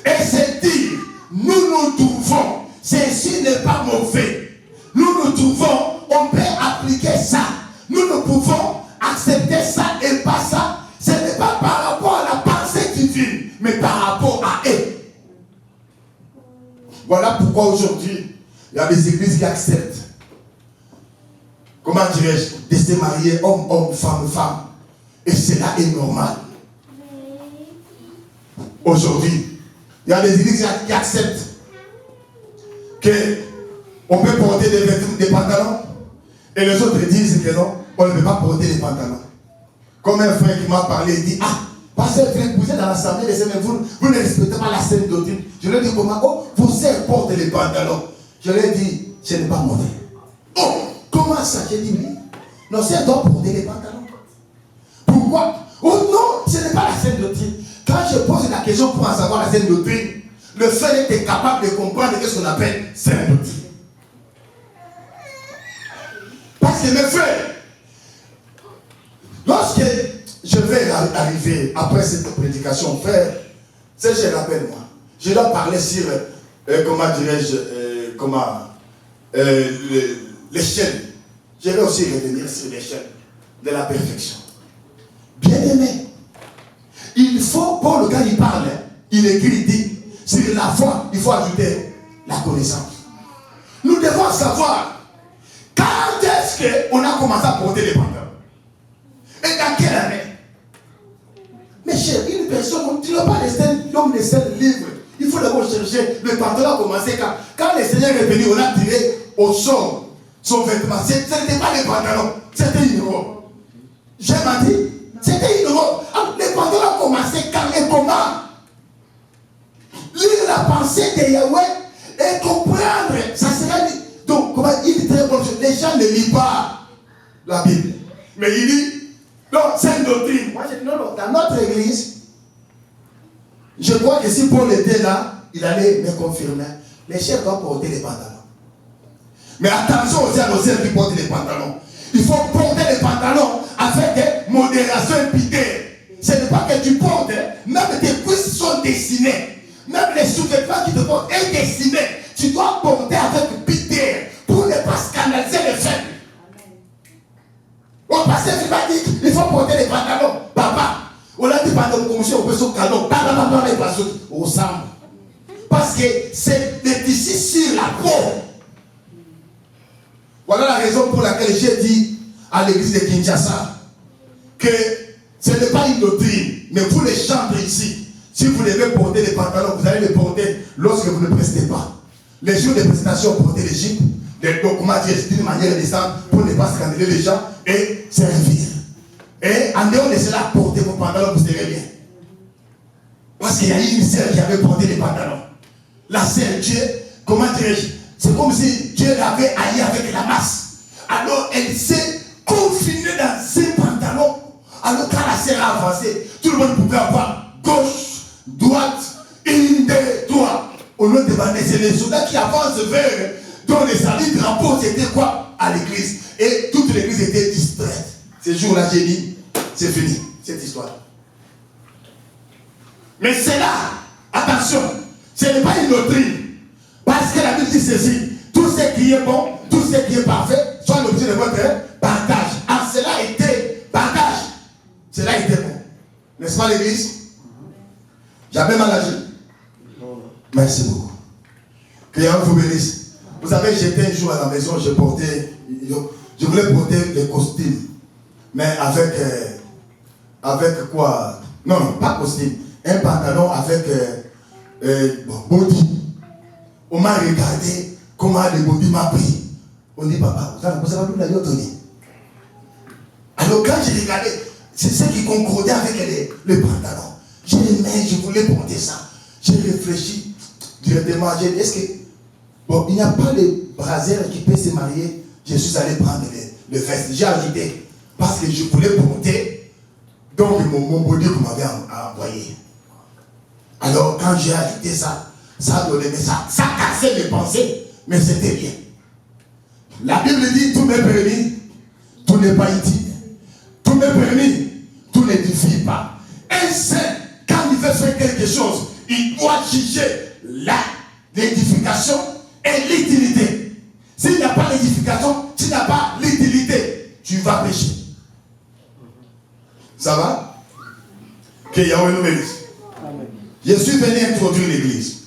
et se dire, nous trouvons, ceci n'est pas mauvais. Nous trouvons, on peut appliquer ça. Nous pouvons accepter ça et pas ça. Ce n'est pas par rapport à la pensée divine, mais par rapport à eux. Voilà pourquoi aujourd'hui, il y a des églises qui acceptent, comment dirais-je, de se marier homme, femme. Et cela est normal. Aujourd'hui, il y a des églises qui acceptent qu'on peut porter des pantalons et les autres disent que non, on ne peut pas porter les pantalons. Comme un frère qui m'a parlé, il dit, ah, pasteur, vous êtes dans l'assemblée des semaines, vous ne respectez pas la sainte doctrine. Je lui ai dit comment? Oh, vous portez les pantalons. Je lui ai dit, ce n'est pas mauvais. Oh, comment ça? J'ai dit oui. Non, c'est doit porter les pantalons. Pourquoi? Oh non, ce n'est pas la sainte doctrine. Quand je pose la question pour en savoir la sainte doctrine, le frère était capable de comprendre ce qu'on appelle sainte doctrine. Parce que mes frères, lorsque je vais là, arriver après cette prédication, frère, c'est je rappelle moi. Je dois parler sur, comment dirais-je, l'échelle. Je vais aussi revenir sur l'échelle de la perfection. Bien aimé, il faut, Paul, quand il parle, il écrit, il dit, sur la foi, il faut ajouter la connaissance. Nous devons savoir quand est-ce qu'on a commencé à porter les pantalons. Et dans quelle année? Mais cher, une personne, tu n'as pas l'homme de seul livre. Il faut d'abord chercher le pantalon a commencé quand le Seigneur est venu, on a tiré au sort son vêtement. Ce n'était pas les pantalons, c'était une robe. J'ai dit, c'était une robe. Les pantalons ont commencé quand et comment? Lire la pensée de Yahweh et comprendre, ça sera dit. Donc, comment il dit très bonne chose. Les gens ne lisent pas la Bible. Mais il dit, non, c'est une doctrine. Moi, je dis, non, dans notre église, je crois que si Paul était là, il allait me confirmer. Les chefs doivent porter les pantalons. Mais attention aussi à nos chefs qui portent les pantalons. Il faut porter les pantalons avec modération et pitié. Ce n'est pas que tu portes, même tes cuisses sont dessinées. Même les sous-vêtements qui te portent est dessiné. Tu dois porter avec pitié pour ne pas scandaliser les faibles. On passe il va dire il faut porter les pantalons. Papa, on a dit pantalons comme si on peut se cadeau. Au sang. Parce que c'est des tissus sur la peau. Voilà la raison pour laquelle j'ai dit à l'église de Kinshasa que ce n'est pas une doctrine, mais vous les chantez ici. Si vous devez porter les pantalons, vous allez les porter lorsque vous ne prestez pas. Les jours de prestation, portez les jupes, les documents d'une manière décente pour ne pas scandaliser les gens et servir. Et en dehors de cela, portez vos pantalons, vous serez bien. Parce qu'il y a une sœur qui avait porté les pantalons. La sœur, Dieu, comment dirais-je? C'est comme si Dieu l'avait allié avec la masse. Alors elle s'est confinée dans ses pantalons. Alors quand la sœur a avancé, tout le monde pouvait avoir gauche, droite, une, deux, trois. Au nom de Bandé, c'est les soldats qui avancent vers dont les salis drapeaux, c'était quoi? À l'église. Et toute l'église était distraite. Ce jour-là, j'ai dit, c'est fini, cette histoire. Mais c'est là, attention, ce n'est pas une doctrine. Parce que la Bible dit ceci, tout ce qui est bon, tout ce qui est parfait, soit l'objet de votre partage. Ah, cela était partage. Cela était bon. N'est-ce pas l'église? J'avais mal agi. Merci beaucoup. Que Yahweh vous bénisse. Vous savez, j'étais un jour à la maison, je voulais porter les costumes. Mais avec quoi? Non, pas costume. Un pantalon avec body. On m'a regardé comment le body m'a pris. On dit, papa, vous avez pas la Tony. Alors quand j'ai regardé, c'est ce qui concordait avec les pantalons. J'ai aimé, je voulais porter ça. J'ai réfléchi directement. J'ai dit, est-ce que, bon, il n'y a pas de brasière qui peut se marier. Je suis allé prendre le veste. J'ai ajouté, parce que je voulais porter, donc mon body qu'on m'avait envoyé. Alors quand j'ai ajouté ça, ça donnait, mais ça cassait mes pensées, mais c'était bien. La Bible dit, tout n'est permis, tout n'est pas utile. Tout n'est permis, tout n'édifie pas. Un saint, quand il veut faire quelque chose, il doit juger l'édification et l'utilité. S'il n'y a pas l'édification, s'il n'y a pas l'utilité, tu vas pécher. Ça va? Que Yahweh nous bénisse. Je suis venu introduire l'église.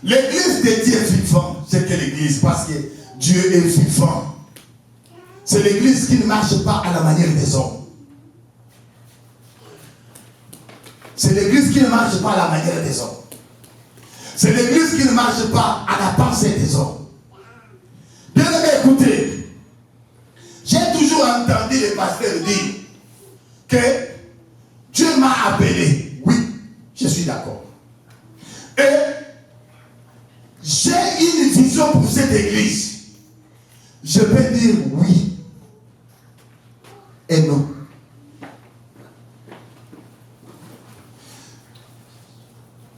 L'église de Dieu est vivant. C'est que l'église, parce que Dieu est vivant. C'est l'église qui ne marche pas à la manière des hommes. C'est l'église qui ne marche pas à la manière des hommes. C'est l'église qui ne marche pas à la pensée des hommes. Bien aimé, écoutez. J'ai toujours entendu les pasteurs dire que Dieu m'a appelé. Oui, je suis d'accord. Et j'ai une vision pour cette église. Je peux dire oui et non.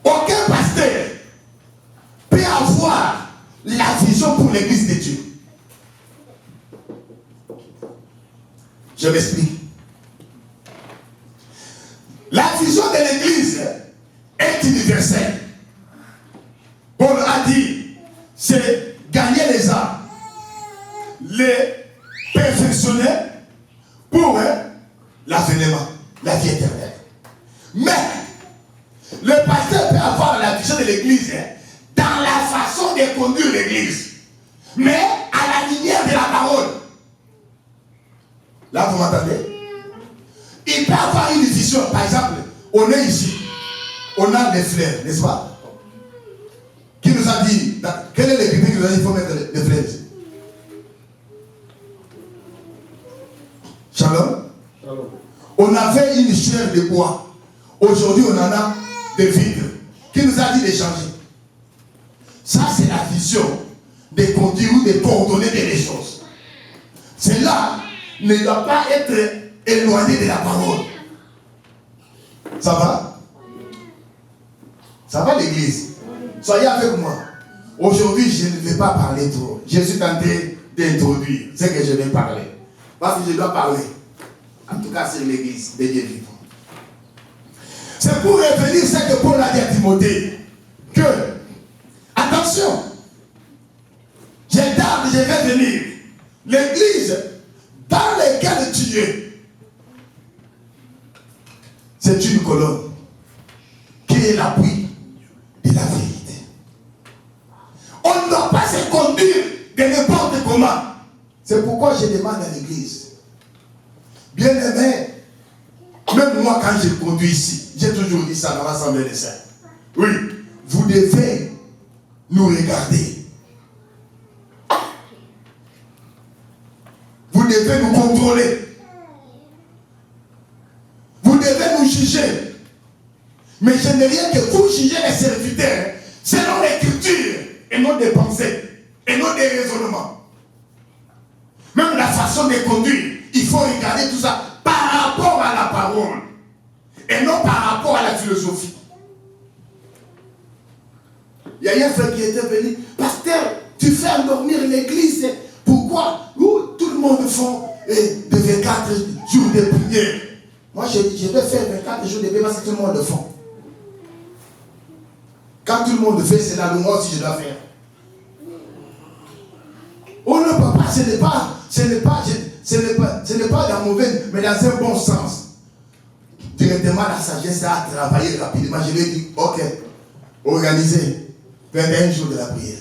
Aucun pasteur peut avoir la vision pour l'église de Dieu. Je m'explique. La vision de l'église est universelle. Paul a dit, c'est gagner les âmes, les perfectionner pour l'avènement, la vie éternelle. Mais le pasteur peut avoir la vision de l'église dans la façon de conduire l'église, mais à la lumière de la parole. Là, vous m'entendez? Il peut avoir une vision. Par exemple, on est ici, on a les fleurs, n'est-ce pas? Qui nous a dit, quel est l'écriture qui nous a dit qu'il faut mettre les fleurs ici? Shalom. Shalom. On avait une chair de bois. Aujourd'hui, on en a des vitres. Qui nous a dit de changer? Ça, c'est la vision de conduire ou de coordonner des choses. Cela ne doit pas être éloigné de la parole. Ça va? Ça va l'église? Soyez avec moi. Aujourd'hui, je ne vais pas parler trop. Je suis tenté d'introduire ce que je vais parler. Parce que je dois parler. En tout cas, c'est l'église des dieux vivants. C'est pour revenir ce que Paul a dit à Timothée. Que, attention, je tarde, je vais venir. L'église dans laquelle tu es, c'est une colonne qui est l'appui de la vérité. On ne doit pas se conduire de n'importe comment. C'est pourquoi je demande à l'église, bien aimé, même moi quand je conduis ici, j'ai toujours dit ça dans l'Assemblée des Saints. Oui, vous devez nous regarder. Vous devez nous contrôler. Vous devez nous juger. Mais je n'ai rien que vous juger les serviteurs selon l'écriture et non des pensées et non des raisonnements. Même la façon de conduire, il faut regarder tout ça par rapport à la parole et non par rapport à la philosophie. Il y a un frère qui était venu, pasteur, tu fais endormir l'église. Pourquoi? Tout le monde fait de 24 jours de prière. Moi, je dis, je vais faire 24 jours de prière parce que tout le monde le fait. Quand tout le monde fait, c'est là, moi aussi je dois faire. On ne peut pas, ce n'est pas dans mauvais, mais dans un bon sens. Directement, la sagesse a travaillé rapidement. Je lui ai dit, ok, organisez 21 jours de la prière.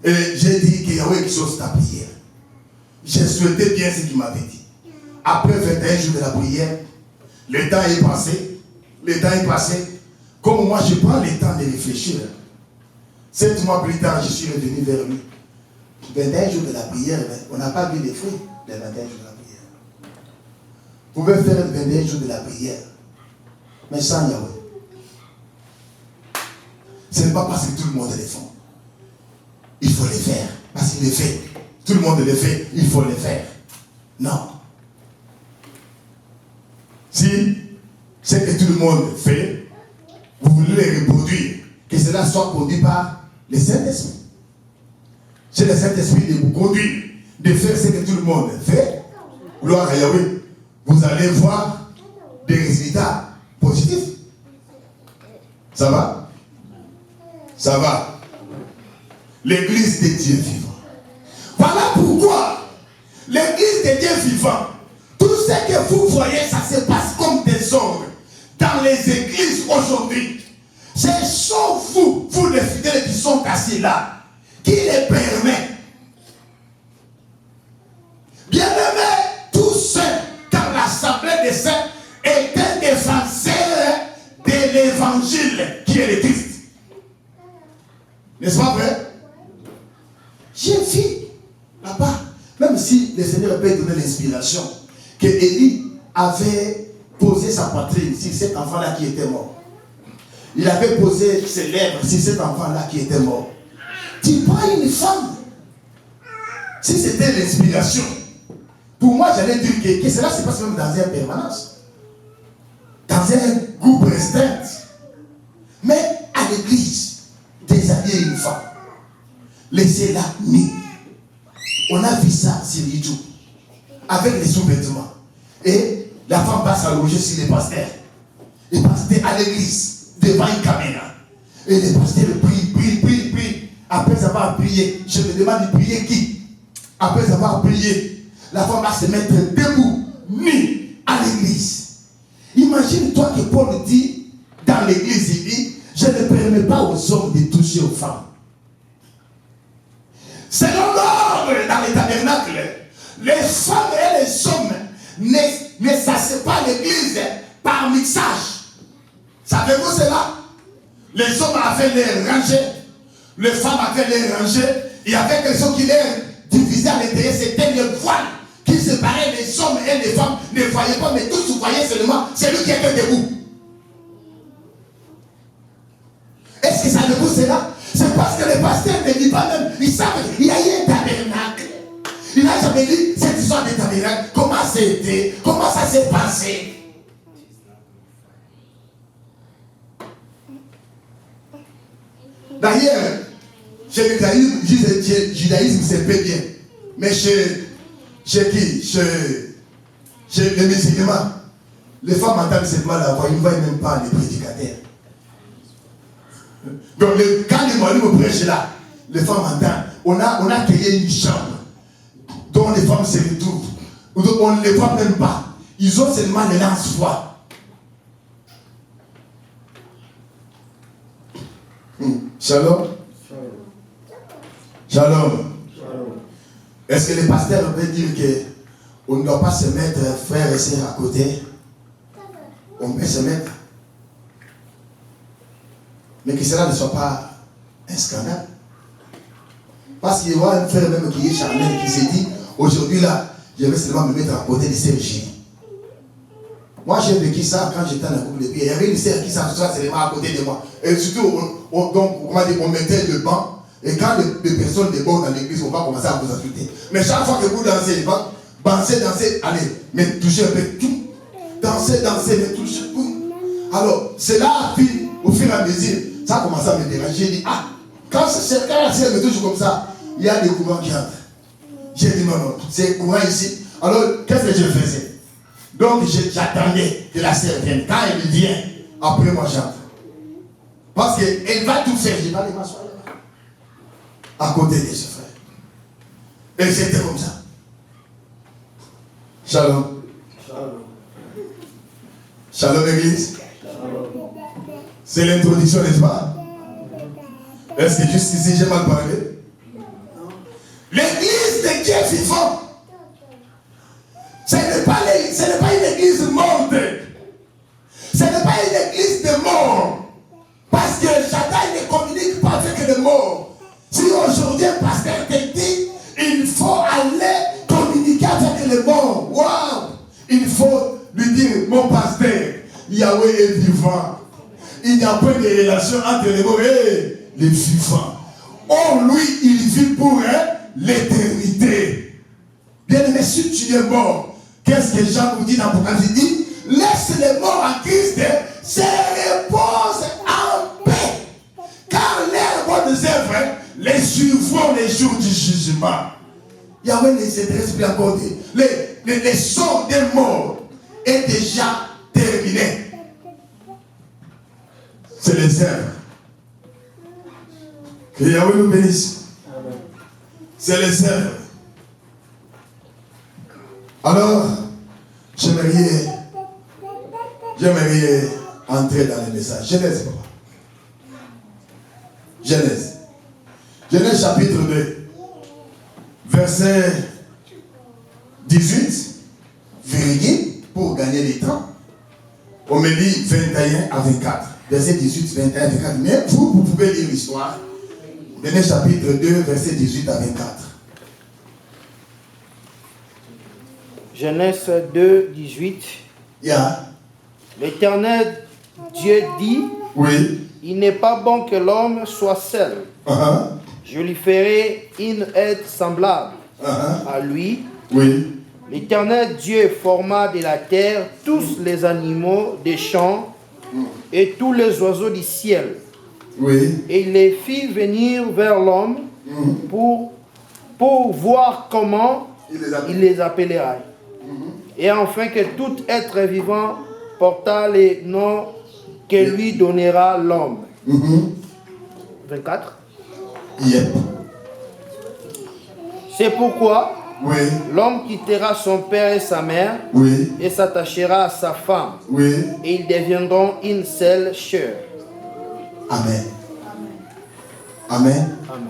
Et j'ai dit qu'il y avait quelque chose de la prière. J'ai souhaité bien ce qu'il m'avait dit. Après 21 jours de la prière, le temps est passé. Le temps est passé. Comme moi, je prends le temps de réfléchir. 7 mois plus tard, je suis revenu vers lui. 21 jours de la prière, on n'a pas vu les fruits des 21 jours de la prière. Vous pouvez faire 21 jours de la prière, mais sans Yahweh. Ce n'est pas parce que tout le monde le fait. Il faut le faire, parce qu'il le fait. Tout le monde le fait, il faut le faire. Non. Si ce que tout le monde fait, vous voulez le reproduire, que cela soit conduit par le Saint-Esprit. C'est le Saint-Esprit de vous conduire, de faire ce que tout le monde fait. Gloire à Yahweh. Vous allez voir des résultats positifs. Ça va? Ça va. L'église des dieux vivants. Voilà pourquoi l'église des dieux vivants, tout ce que vous voyez, ça se passe comme des ordres dans les églises aujourd'hui. Ce sont vous les fidèles qui sont assis là, qui les permet. Bien-aimés, tous ceux dans l'assemblée des saints étaient défenseurs de l'évangile qui est le Christ. N'est-ce pas vrai? J'ai vu là-bas, même si le Seigneur peut donner l'inspiration, que Élie avait posé sa poitrine sur cet enfant-là qui était mort. Il avait posé ses lèvres sur cet enfant-là qui était mort. Tu prends une femme. Si c'était l'inspiration, pour moi j'allais dire que cela se passe même dans une permanence, dans un groupe restreint. Mais à l'église, déshabiller une femme, laissez-la nue. On a vu ça sur YouTube, avec les sous-vêtements. Et la femme va s'allonger sur les pasteurs. Les pasteurs à l'église, devant une caméra. Et les pasteurs prient. Après avoir prié, je me demande de prier qui? Après avoir prié, la femme va se mettre debout, nue, à l'église. Imagine-toi que Paul dit, dans l'église, il dit, je ne permets pas aux hommes de toucher aux femmes. Selon l'ordre dans les tabernacles, les femmes et les hommes ne s'asseyent pas à l'église par mixage. Savez-vous cela? Les hommes avaient les rangées, les femmes avaient les rangées, il y avait quelque chose qui les divisait à l'intérieur, c'était le voile qui séparait les hommes et les femmes. Ne voyaient pas, mais tous voyaient seulement celui qui était debout. Est-ce que savez-vous cela? C'est parce que les pasteurs ne disent pas même, ils savent, il y a eu un tabernacle. Il n'a jamais dit cette histoire de tabernacle, comment c'était, comment ça s'est passé. D'ailleurs, chez le judaïsme, c'est peu bien. Mais chez qui? Chez les musulmans, les femmes entendent seulement la voix, ils ne voient même pas les prédicateurs. Donc, quand les moines prêchent là, les femmes entendent. On a créé une chambre dont les femmes se retrouvent. On ne les voit même pas. Ils ont seulement les lance-voix. Shalom. Shalom. Est-ce que les pasteurs veulent dire qu'on ne doit pas se mettre frères et sœurs à côté? On peut se mettre. Mais que cela ne soit pas un scandale. Parce qu'il y aura un frère même qui est charnel qui s'est dit, aujourd'hui là, je vais seulement me mettre à côté de Sergi. Moi j'ai vécu ça quand j'étais dans le groupe de prière. Il y avait une sœur qui s'assoit seulement à côté de moi. Et surtout, on mettait le banc. Et quand les personnes débordent dans l'église, on va commencer à vous insulter. Mais chaque fois que vous dansez, danser, allez, mais touchez un peu tout. Danser, mais touchez tout. Alors, cela a fini au fur et à mesure. Ça a commencé à me déranger. J'ai dit, quand la sœur me touche comme ça, il y a des courants qui entrent. J'ai dit, non, c'est courant ici. Alors, qu'est-ce que je faisais? Donc, j'attendais que la sœur vienne. Quand elle vient, après moi, j'entre. Parce qu'elle va tout faire. Je vais aller m'asseoir à côté de ce frère. Et c'était comme ça. Shalom. Shalom. Shalom, église. C'est l'introduction, n'est-ce pas? Est-ce que jusqu'ici j'ai mal parlé? L'église de Dieu vivant, ce n'est pas une église morte. Ce n'est pas une église de mort. Parce que Shaddai ne communique pas avec les morts. Si aujourd'hui un pasteur te dit, il faut aller communiquer avec les morts. Waouh! Il faut lui dire, mon pasteur, Yahweh est vivant. Il n'y a pas de relation entre les morts et les vivants. Or, lui, il vit pour l'éternité. Bien aimé, si tu es mort, qu'est-ce que Jean nous dit dans l'Apocalypse? Il dit, laisse les morts en Christ se reposent en paix. Car leurs bonnes œuvres les suivront les jours du jugement. Yahweh ne s'intéresse plus encore. Les sons des morts est déjà terminé. C'est les œuvres. Que Yahweh nous bénisse. C'est les œuvres. Alors, j'aimerais entrer dans les messages. Genèse, papa. Genèse chapitre 2, verset 18, virgule, pour gagner les temps. On me dit 21 à 24. Verset 18, 21 à 24. Mais vous pouvez lire l'histoire. Genèse chapitre 2, verset 18 à 24. Genèse 2, 18. Yeah. L'Éternel Dieu dit, Oui. il n'est pas bon que l'homme soit seul. Je lui ferai une aide semblable à lui. Oui. L'Éternel Dieu forma de la terre tous les animaux des champs et tous les oiseaux du ciel. Oui. Et il les fit venir vers l'homme pour voir comment il les appellerait. Et enfin que tout être vivant porta les noms que lui donnera l'homme. 24. Yep. C'est pourquoi Oui. l'homme quittera son père et sa mère Oui. et s'attachera à sa femme. Oui. Et ils deviendront une seule chair. Amen. Amen. Amen.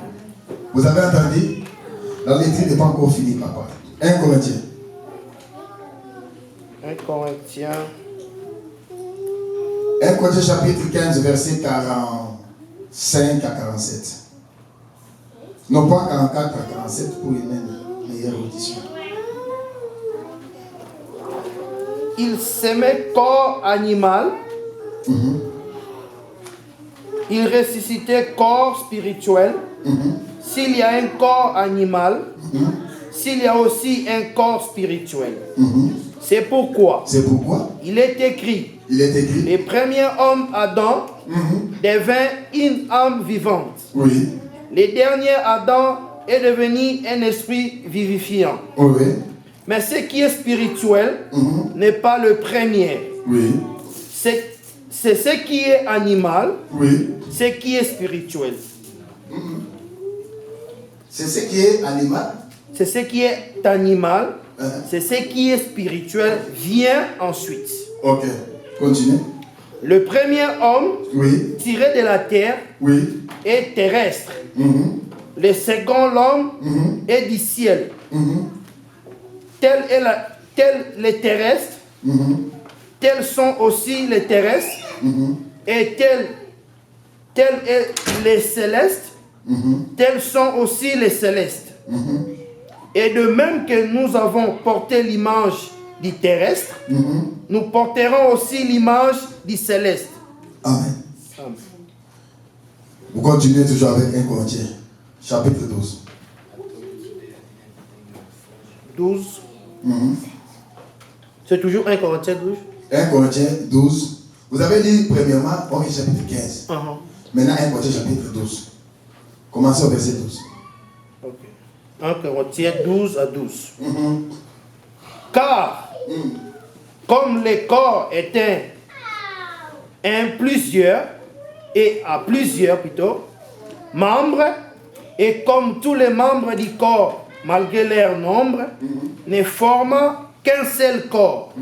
Vous avez entendu? La lecture n'est pas encore finie, papa. 1 Corinthiens. 1 Corinthiens. 1 Corinthiens chapitre 15, verset 45 à 47. Non pas 44 à 47 pour une meilleure audition. Il s'aimait corps animal. Il ressuscitait corps spirituel. S'il y a un corps animal, s'il y a aussi un corps spirituel. C'est pourquoi il est écrit, le premier homme Adam devint une âme vivante. Oui. Le dernier Adam est devenu un esprit vivifiant. Oui. Mais ce qui est spirituel n'est pas le premier. Oui. C'est ce qui est animal, Oui. ce qui est spirituel. C'est ce qui est animal. C'est ce qui est animal, c'est ce qui est spirituel vient ensuite. Ok, continue. Le premier homme Oui. tiré de la terre Oui. est terrestre. Le second l'homme est du ciel. Tel les terrestres, tels sont aussi les terrestres, et tel est les célestes, tels sont aussi les célestes. Et de même que nous avons porté l'image du terrestre, nous porterons aussi l'image du céleste. Amen. Vous continuez toujours avec 1 Corinthiens, chapitre 12. 12. C'est toujours 1 Corinthiens 12. 1 Corinthiens 12. Vous avez lu premièrement Corinthiens chapitre 15. Maintenant 1 Corinthiens chapitre 12. Commencez au verset 12. Ok. 1 Corinthiens 12 à 12. Car, comme le corps est un plusieurs, et à plusieurs plutôt, membres, et comme tous les membres du corps, malgré leur nombre, ne forment qu'un seul corps.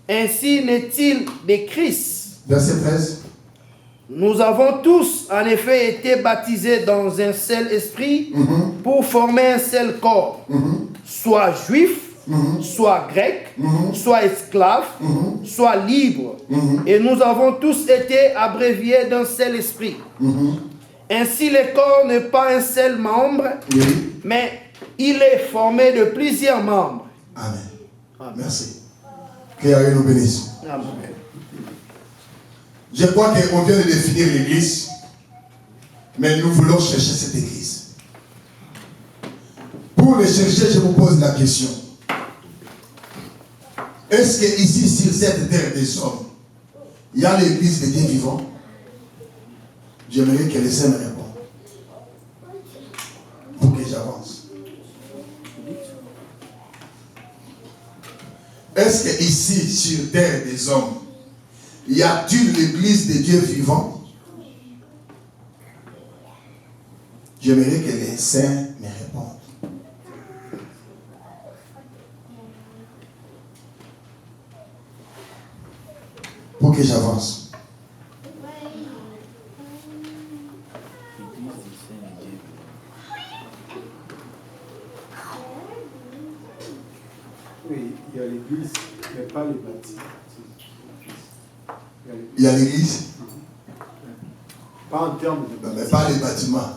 Ainsi n'est-il de Christ. Verset 13. Nous avons tous en effet été baptisés dans un seul esprit pour former un seul corps, soit juif, soit grec, soit esclave, soit libre. Et nous avons tous été abréviés d'un seul esprit. Ainsi le corps n'est pas un seul membre, mais il est formé de plusieurs membres. Amen. Merci. Que Yahweh nous bénisse. Amen. Je crois qu'on vient de définir l'église, mais nous voulons chercher cette église. Pour le chercher, je vous pose la question. Est-ce que ici, sur cette terre des hommes, il y a l'église des dieux vivants? J'aimerais que les saints me répondent. Pour que j'avance. Est-ce que ici, sur terre des hommes, y a-t-il l'église des dieux vivants? J'aimerais que les saints me répondent. Pour que j'avance. Oui, il y a l'église, mais pas les bâtiments. Il y a l'église, Pas en termes de mais bâtiments. pas les bâtiments.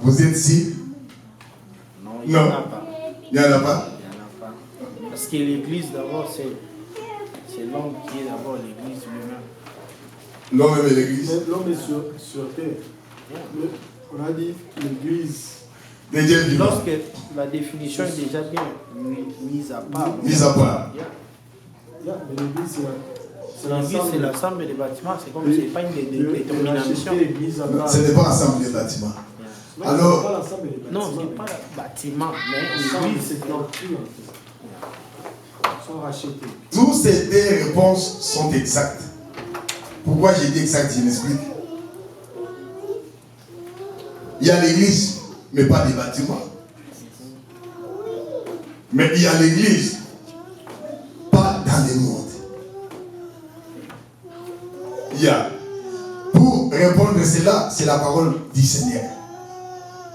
Vous êtes ici? Non, il n'y en a pas. Il n'y en a pas? Il n'y en a pas. Parce que l'église d'abord, c'est l'homme qui est d'abord l'église lui-même. L'homme et l'église. Mais l'homme est sur terre. On a dit l'église. Des dieux vivants. Lorsque la définition est déjà bien mise à part. Mis à part. Mais l'église, c'est L'église, c'est l'ensemble des bâtiments. C'est comme c'est pas une détermination. l'église à part. Ce n'est pas ensemble des bâtiments. Non, Alors- c'est pas l'ensemble des bâtiments. Non, c'est pas le bâtiment, mais L'ensemble, l'église. c'est dans tout. sont rachetés. Toutes ces deux réponses sont exactes. Pourquoi j'ai dit exact, je m'explique. Il y a l'église, mais pas des bâtiments. Mais il y a l'église, pas dans le monde. Il y a. Pour répondre à cela, c'est la parole du Seigneur.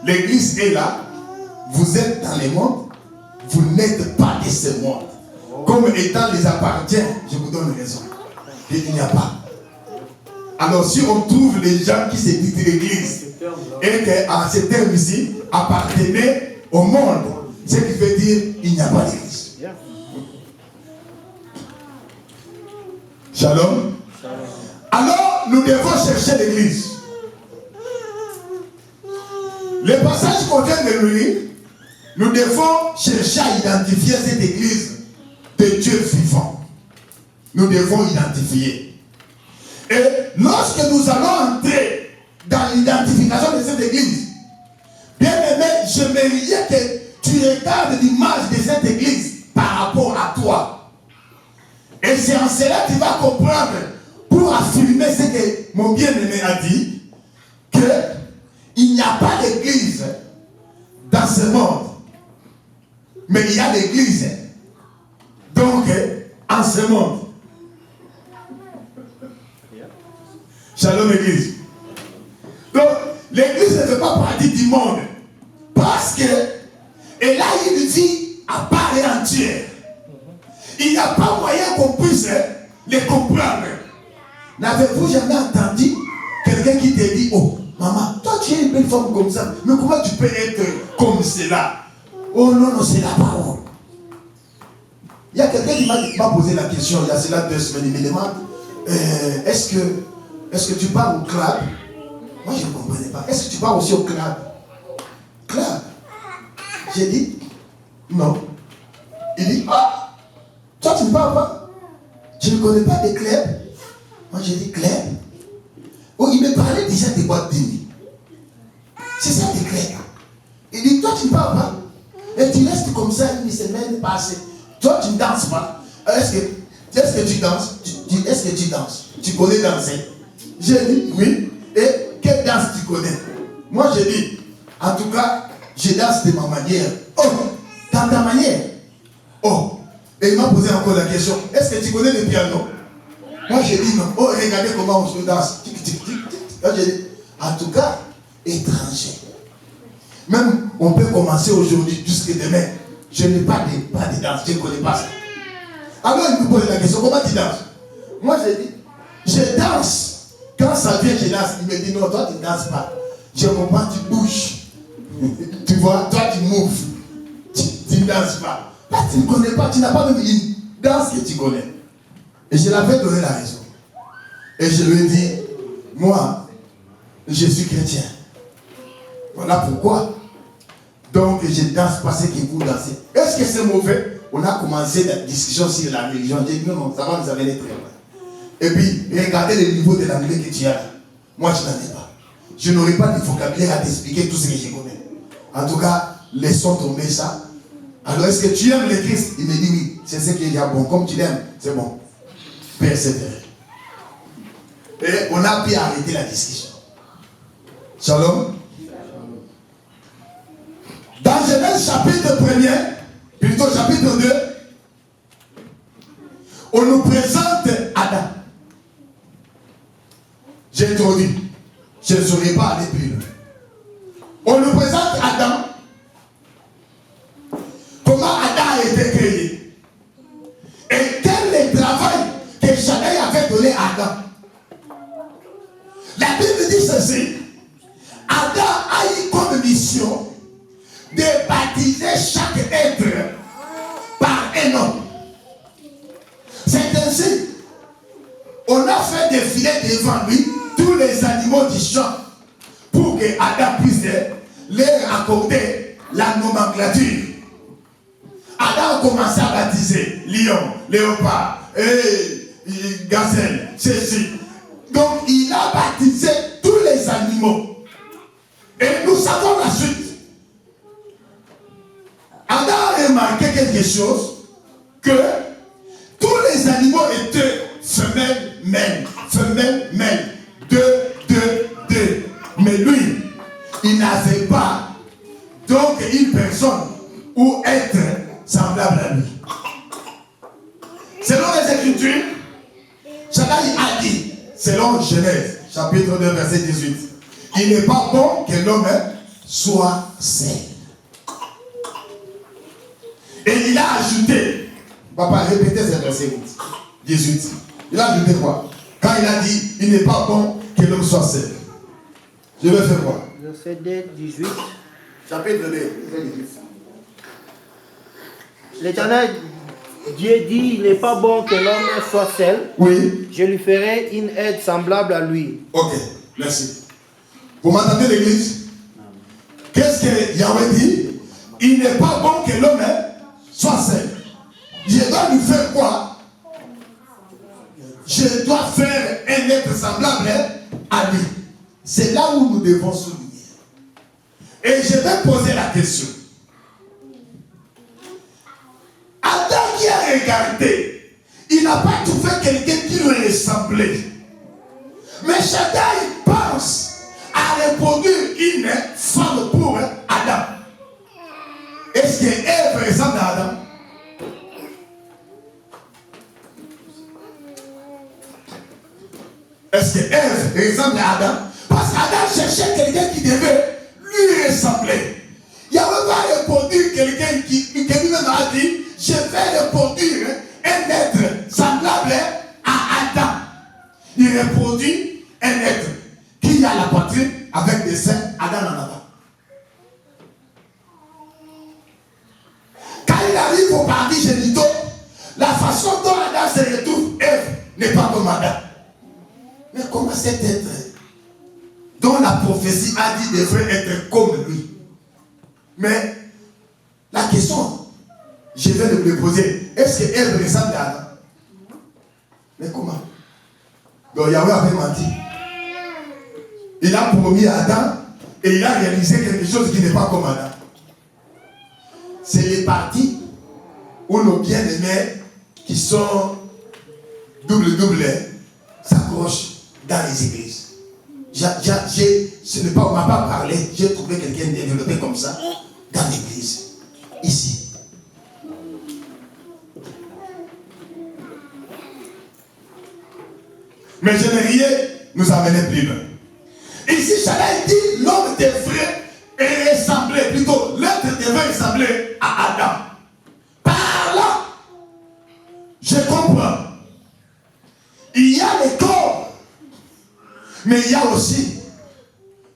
L'église est là, vous êtes dans le monde, vous n'êtes pas de ce monde. Comme étant les appartiens, je vous donne raison. Il n'y a pas. Alors si on trouve les gens qui se disent l'église et qu'en ces termes ici appartenaient au monde, ce qui veut dire il n'y a pas d'église. Shalom. Alors nous devons chercher l'église. Les passages qu'on vient de lire, nous devons chercher à identifier cette église de Dieu vivant. Nous devons identifier. Et lorsque nous allons entrer dans l'identification de cette église, bien aimé, j'aimerais que tu regardes l'image de cette église par rapport à toi. Et c'est en cela que tu vas comprendre, pour affirmer ce que mon bien-aimé a dit, qu'il n'y a pas d'église dans ce monde, mais il y a l'église donc en ce monde. Shalom église. Donc l'église ne fait pas partie du monde parce qu'elle a une vie à part et entière. Il n'y a pas moyen qu'on puisse les comprendre. N'avez-vous jamais entendu quelqu'un qui te dit, oh maman, toi tu es une belle femme comme ça, mais comment tu peux être comme cela? Oh non, non, c'est la parole. Il y a quelqu'un qui m'a posé la question il y a cela 2 semaines. Il me demande, est-ce que tu pars au club? Moi je ne comprenais pas. Est-ce que tu pars aussi au club? Club? J'ai dit, non. Il dit, ah, toi tu ne pars pas? Je ne connais pas des clubs. Moi j'ai dit, club? Oh, il me parlait déjà des boîtes de nuit. C'est ça des clubs. Il dit, toi tu ne pars pas? Et tu restes comme ça une semaine passée. Toi tu ne danses pas. Est-ce que tu danses? Est-ce que tu danses? Tu connais danser? J'ai dit oui. Et quelle danse tu connais? Moi j'ai dit, en tout cas, je danse de ma manière. Oh, dans ta manière? Oh, et il m'a posé encore la question, est-ce que tu connais le piano? Moi j'ai dit non. Oh, regardez comment on se danse. Là j'ai dit, en tout cas, étranger. Même on peut commencer aujourd'hui jusqu'à demain. Je n'ai pas de danse, je ne connais pas ça. Alors il me pose la question, comment tu danses? Moi j'ai dit, je danse. Quand ça vient, je danse. Il me dit, non, toi tu ne danses pas. Je comprends, tu bouges. Tu vois, toi tu moves. Tu ne danses pas. Là, tu ne connais pas, tu n'as pas même une danse que tu connais. Et je l'avais donné la raison. Et je lui ai dit, moi, je suis chrétien. Voilà pourquoi. Donc je danse pas ce que vous dansez. Est-ce que c'est mauvais? On a commencé la discussion sur la religion. J'ai dit, non, non, ça va nous amener très loin. Et puis, regardez le niveau de l'anglais que tu as. Moi, je n'en ai pas. Je n'aurai pas de vocabulaire à t'expliquer tout ce que je connais. En tout cas, laissons tomber ça. Alors, est-ce que tu aimes le Christ? Il me dit oui. C'est ce qu'il y a bon. Comme tu l'aimes, c'est bon. Persévérer. Et on a pu arrêter la discussion. Shalom. Dans Genèse chapitre 1er, plutôt chapitre 2, on nous présente Adam. J'ai introduit. Je ne saurais pas aller plus loin. On nous présente Adam. Comment Adam a été créé. Et quel est le travail que Shaddai avait donné à Adam. La Bible dit ceci. Adam a eu comme mission de baptiser chaque être par un homme. C'est ainsi. On a fait défiler devant lui tous les animaux du champ pour que Adam puisse leur accorder la nomenclature. Adam a commencé à baptiser lion, léopard, gazelle, ceci. Donc il a baptisé tous les animaux. Et nous savons la suite. Adam a remarqué quelque chose, que était femelle, mâle. Femelle, mâle. 2, 2, 2. Mais lui, il n'avait pas donc une personne ou être semblable à lui. Selon les Écritures, Shaddai a dit, selon Genèse, chapitre 2, verset 18, il n'est pas bon que l'homme soit seul. Et il a ajouté, papa, répétez ce verset 18. Il a ajouté quoi? Quand il a dit, il n'est pas bon que l'homme soit seul. Je vais faire quoi? Verset 2, 18. Chapitre 2, verset 18. L'Éternel Dieu dit, il n'est pas bon que l'homme soit seul. Oui. Je lui ferai une aide semblable à lui. Ok, merci. Vous m'entendez l'église? Qu'est-ce que Yahweh dit? Il n'est pas bon que l'homme soit seul. Je dois lui faire quoi? Je dois faire un être semblable à lui. C'est là où nous devons souligner. Et je vais poser la question. Adam qui a regardé, il n'a pas trouvé quelqu'un qui lui ressemblait. Mais Shaddai pense à reproduire une femme pour Adam. Est-ce que Ève ressemble à Adam? Est-ce que Ève ressemble à Adam? Parce qu'Adam cherchait quelqu'un qui devait lui ressembler. Il n'y avait pas reproduire quelqu'un qui lui-même a dit, je vais reproduire un être semblable à Adam. Il reproduit un être qui a la poitrine avec des seins, Adam en avant. Quand il arrive au paradis génitaux, la façon dont Adam se retrouve, Ève n'est pas comme Adam. Mais comment cet être dont la prophétie a dit devrait être comme lui? Mais la question, je vais le poser, est-ce que Ève ressemble à Adam? Mais comment? Donc Yahweh avait menti. Il a promis à Adam et il a réalisé quelque chose qui n'est pas comme Adam. C'est les parties où nos bien-aimés qui sont double s'accrochent dans les églises. Ce n'est pas, on ne m'a pas parlé, j'ai trouvé quelqu'un développé comme ça dans l'église, ici. Mais je n'ai rien nous amener plus loin. Ici, Shaddai dit l'homme devrait ressembler, plutôt l'être devrait ressembler à Adam. Par là, je comprends. Il y a le corps, mais il y a aussi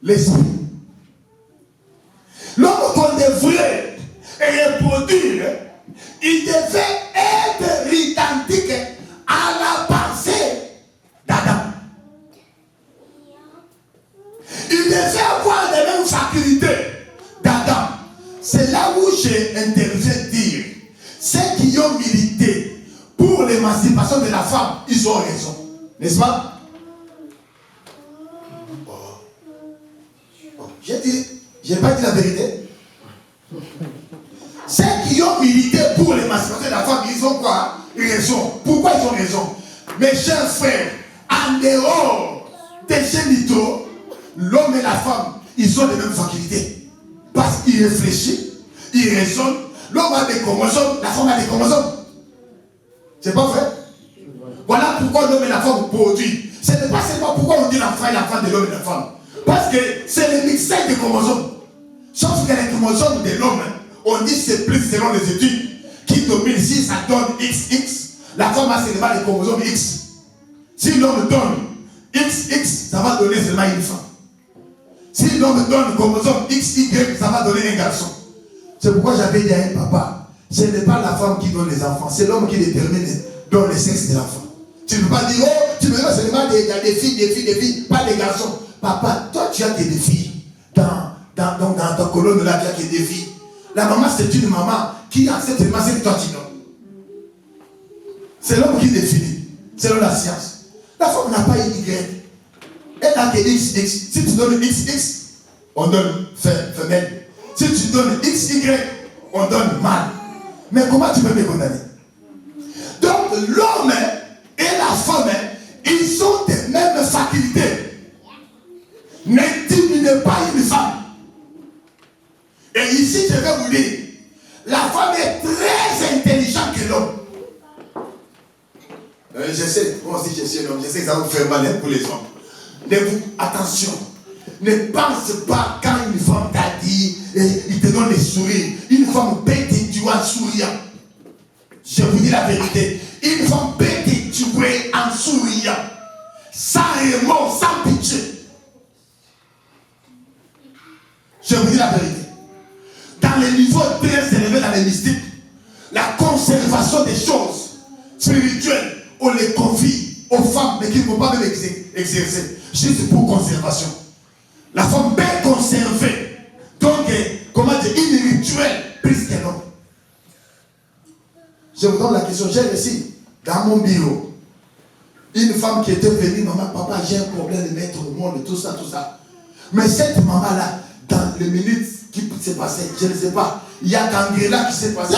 l'esprit. L'homme qu'on devrait reproduire, il devait être identique à la pensée d'Adam. Il devait avoir les mêmes facultés d'Adam. C'est là où j'ai interviens dire, ceux qui ont milité pour l'émancipation de la femme, ils ont raison. N'est-ce pas? J'ai dit, je n'ai pas dit la vérité. Ceux qui ont milité pour l'émancipation de la femme, ils ont quoi? Raison. Pourquoi ils ont raison? Mes chers frères, en dehors des génitaux, l'homme et la femme, ils ont les mêmes facultés. Parce qu'ils réfléchissent, ils raisonnent. L'homme a des chromosomes, la femme a des chromosomes. C'est pas vrai? Voilà pourquoi l'homme et la femme produisent. Ce n'est pas seulement pourquoi on dit l'enfant et l'enfant de l'homme et la femme. Parce que c'est le mixage des chromosomes. Sauf que les chromosomes de l'homme, on dit c'est plus selon les études qui dominent. Si ça donne XX, la femme a seulement les chromosomes X. Si l'homme donne XX, ça va donner seulement une femme. Si l'homme donne le chromosome XY, ça va donner un garçon. C'est pourquoi j'avais dit à un papa, ce n'est pas la femme qui donne les enfants, c'est l'homme qui détermine dans le sexe de l'enfant. Tu ne peux pas dire, oh, tu me dis seulement des filles, pas des garçons. Papa, toi tu as que des filles. Dans ta colonne là, tu as que des filles. La maman, c'est une maman qui accepte seulement ce que toi tu donnes. C'est l'homme qui définit, selon la science. La femme n'a pas une Y. Elle n'a que XX. Si tu donnes XX, on donne femelle. Si tu donnes XY, on donne mâle. Mais comment tu peux me condamner? Donc l'homme est Je sais, moi aussi je suis un homme, je sais que ça vous fait mal pour les hommes. Attention, ne pense pas quand une femme t'a dit, il te donne des sourires. Une femme peut te tuer en souriant. Je vous dis la vérité. Une femme peut te tuer en souriant. Sans remords, sans pitié. Je vous dis la vérité. Dans les niveaux très élevés, dans les mystiques, la conservation des choses spirituelles, on les confie aux femmes, mais qui ne vont pas même exercer. Juste pour conservation. La femme peut conserver. Donc, comment dire, une rituel plus qu'un homme. Je vous donne la question. J'ai reçu dans mon bureau une femme qui était venue, maman, papa, j'ai un problème de mettre au monde, tout ça, tout ça. Mais cette maman-là, dans les minutes qui s'est passées, je ne sais pas, il y a Kangrela qui s'est passé.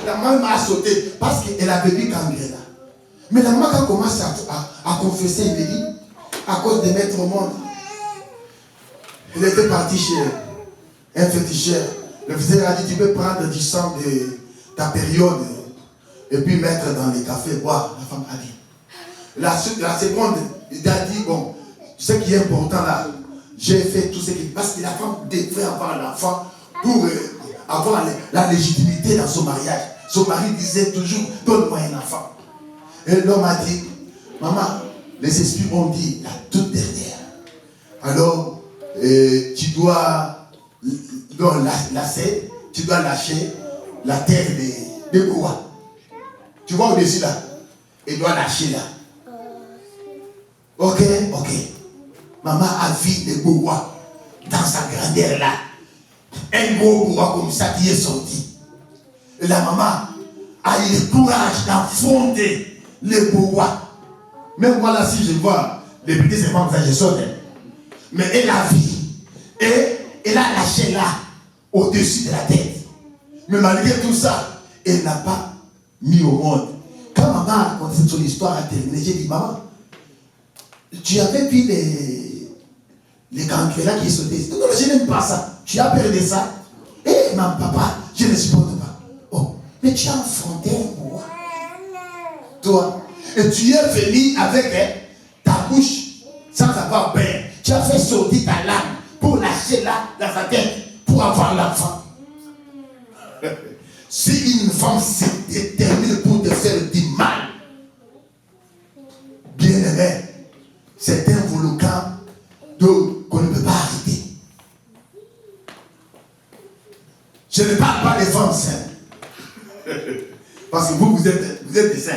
La maman m'a sauté parce qu'elle avait vu Kangrela. Mais la maman, quand commence à confesser, il me dit, à cause de mettre au monde, elle était partie chez un féticheur. Le féticheur a dit, tu peux prendre du sang de ta période et puis mettre dans les cafés, boire. La femme a dit. La seconde, il a dit, bon, ce qui est important là, j'ai fait tout ce qui... Parce que la femme devait avoir l'enfant pour avoir la légitimité dans son mariage. Son mari disait toujours, donne-moi un enfant. Et l'homme a dit, maman, les esprits ont dit, la toute dernière. Alors, tu dois lâcher la terre des bois. Tu vois au-dessus là? Il doit lâcher là. Ok. Maman a vu des bois dans sa grandeur là. Un gros bois comme ça qui est sorti. Et la maman a eu le courage d'affronter les bois. Même moi là, si je vois les petits enfants, ça je saute. Mais elle a vu. Et elle a lâché là, au-dessus de la tête. Mais malgré tout ça, elle n'a pas mis au monde. Quand maman a raconté son histoire à terminer, j'ai dit, maman, tu avais vu les cancrelats qui sautaient. Non, je n'aime pas ça. Tu as peur de ça. Eh, maman, papa, je ne supporte pas. Oh, mais tu as affronté un bois. Toi. Et tu es venu avec ta bouche sans avoir peur. Tu as fait sortir ta lame pour lâcher là dans sa tête pour avoir l'enfant. Si une femme se détermine pour te faire du mal, bien aimé, c'est un volcan qu'on ne peut pas arrêter. Je ne parle pas des femmes saintes. Parce que vous êtes des saints.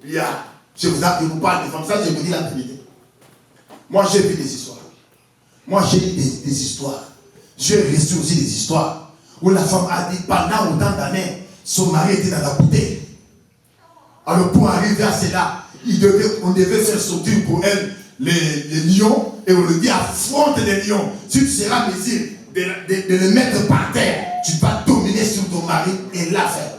Je vous parle des femmes, ça je vous dis la vérité. Moi j'ai vu des histoires. Moi j'ai eu des histoires. J'ai reçu aussi des histoires où la femme a dit pendant autant d'années, son mari était dans la bouteille. Alors pour arriver à cela, on devait faire sortir pour elle les lions et on lui dit affronte les lions. Si tu seras en mesure de le mettre par terre, tu vas dominer sur ton mari et l'a fait.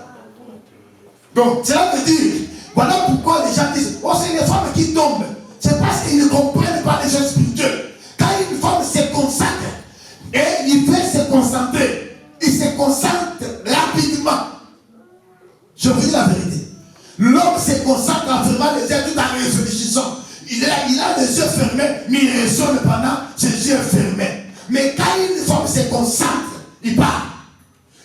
Donc cela veut dire, voilà pourquoi les gens disent, oh c'est les femmes qui tombent. C'est parce qu'ils ne comprennent pas les choses spirituelles. Quand une femme se consacre et il veut se concentrer, il se concentre rapidement. Je vous dis la vérité. L'homme se concentre en fermant les yeux tout en réfléchissant. Il a les yeux fermés, mais il raisonne pendant ses yeux fermés. Mais quand une femme se concentre, il parle.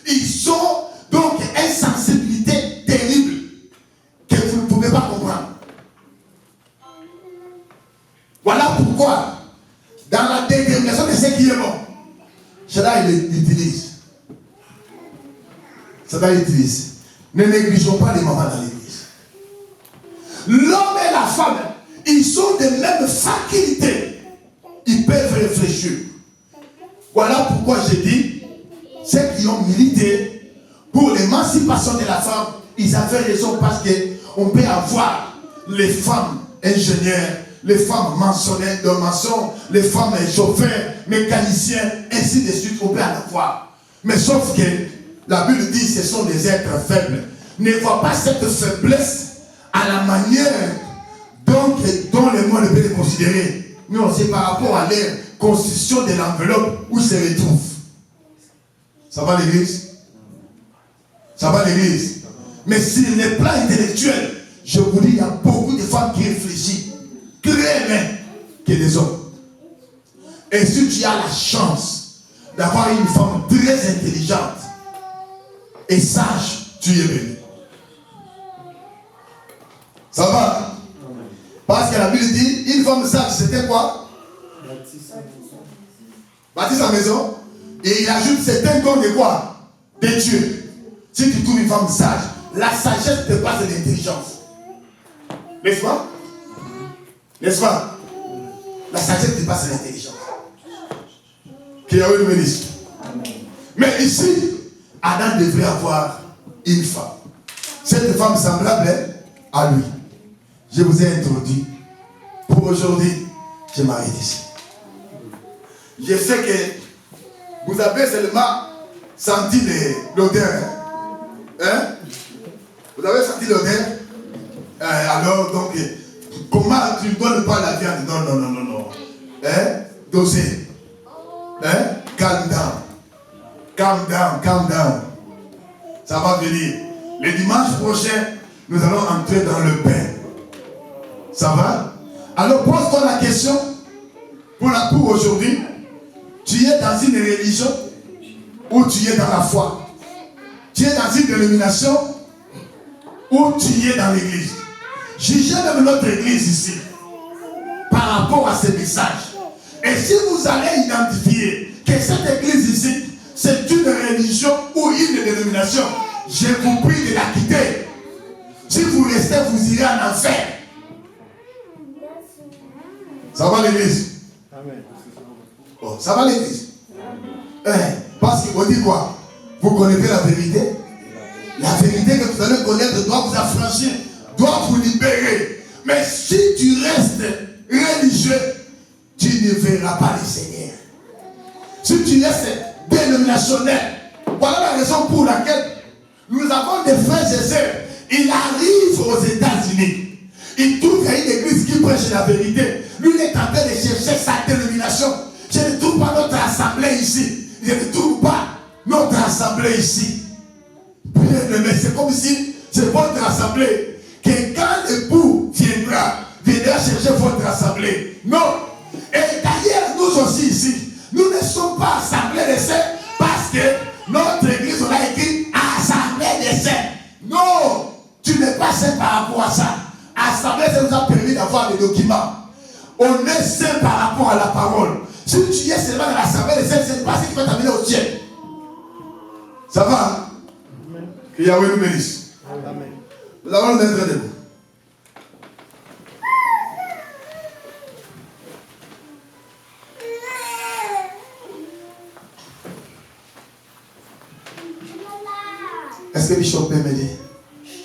Ils ont donc une sensibilité terrible que vous ne pouvez pas comprendre. Voilà pourquoi, dans la détermination de ce qui est bon, cela il utilise. Cela il utilise. Ne négligeons pas les mamans dans l'église. L'homme et la femme, ils ont les mêmes facultés. Ils peuvent réfléchir. Voilà pourquoi j'ai dit, ceux qui ont milité pour l'émancipation de la femme, ils avaient raison parce qu'on peut avoir les femmes ingénieurs, les femmes maçonnettes de maçons, les femmes chauffeurs, mécaniciens, ainsi de suite, on peut en avoir. Mais sauf que la Bible dit que ce sont des êtres faibles. Ne vois pas cette faiblesse à la manière dont le monde peut les considérer. Non, c'est par rapport à leur constitution de l'enveloppe où se retrouvent. Ça va l'église? Ça va l'église? Mais sur le plan intellectuel, je vous dis, il y a beaucoup de femmes qui réfléchissent très bien que des hommes. Et si tu as la chance d'avoir une femme très intelligente et sage, tu es béni. Ça va? Parce que la Bible dit, une femme sage, c'était quoi? Bâtir sa maison. Et il ajoute, c'est un don de quoi? De Dieu. Si tu trouves une femme sage, la sagesse te passe de l'intelligence. N'est-ce pas? N'est-ce pas? La sagesse te passe de l'intelligence. Que Yahweh nous bénisse. Mais ici, Adam devrait avoir une femme. Cette femme semblable à lui. Je vous ai introduit. Pour aujourd'hui, je m'arrête ici. Je sais que vous avez seulement senti l'odeur. Hein? Vous avez senti l'odeur? Alors, donc, comment tu ne donnes pas la viande? Non. Hein? Doser. Hein? Calm down. Ça va venir. Le dimanche prochain, nous allons entrer dans le pain. Ça va? Alors pose-toi la question pour aujourd'hui. Tu es dans une religion ou tu es dans la foi? Tu es dans une dénomination ou tu es dans l'église? Jugez même notre église ici par rapport à ce message. Et si vous allez identifier que cette église ici, c'est une religion ou une dénomination, je vous prie de la quitter. Si vous restez, vous irez en enfer. Ça va l'église? Amen. Oh, ça va l'église? Parce qu'il vous dit quoi? Vous connaissez la vérité? La vérité que vous allez connaître doit vous affranchir, doit vous libérer. Mais si tu restes religieux, tu ne verras pas le Seigneur. Si tu restes dénominationnel, voilà la raison pour laquelle nous avons des frères et sœurs. Il arrive aux États-Unis. Il trouve qu'il y a une église qui prêche la vérité. Lui, il est en train de chercher sa dénomination. Je ne trouve pas notre assemblée ici. Je ne trouve pas notre assemblée ici. Mais c'est comme si c'est votre assemblée. Que quand l'époux viendra chercher votre assemblée. Non. Et d'ailleurs, nous aussi ici, nous ne sommes pas assemblée des saints parce que notre église, on a écrit assemblée des saints. Non. Tu n'es pas saint par rapport à ça. Assemblée, ça nous a permis d'avoir des documents. On est saint par rapport à la parole. Si tu es seulement dans l'assemblée des saints, c'est pas ce qui va t'amener au ciel. Ça va? Que Yahweh nous bénisse. Amen. Nous allons nous mettre debout. Est-ce que Bishop peut m'aider?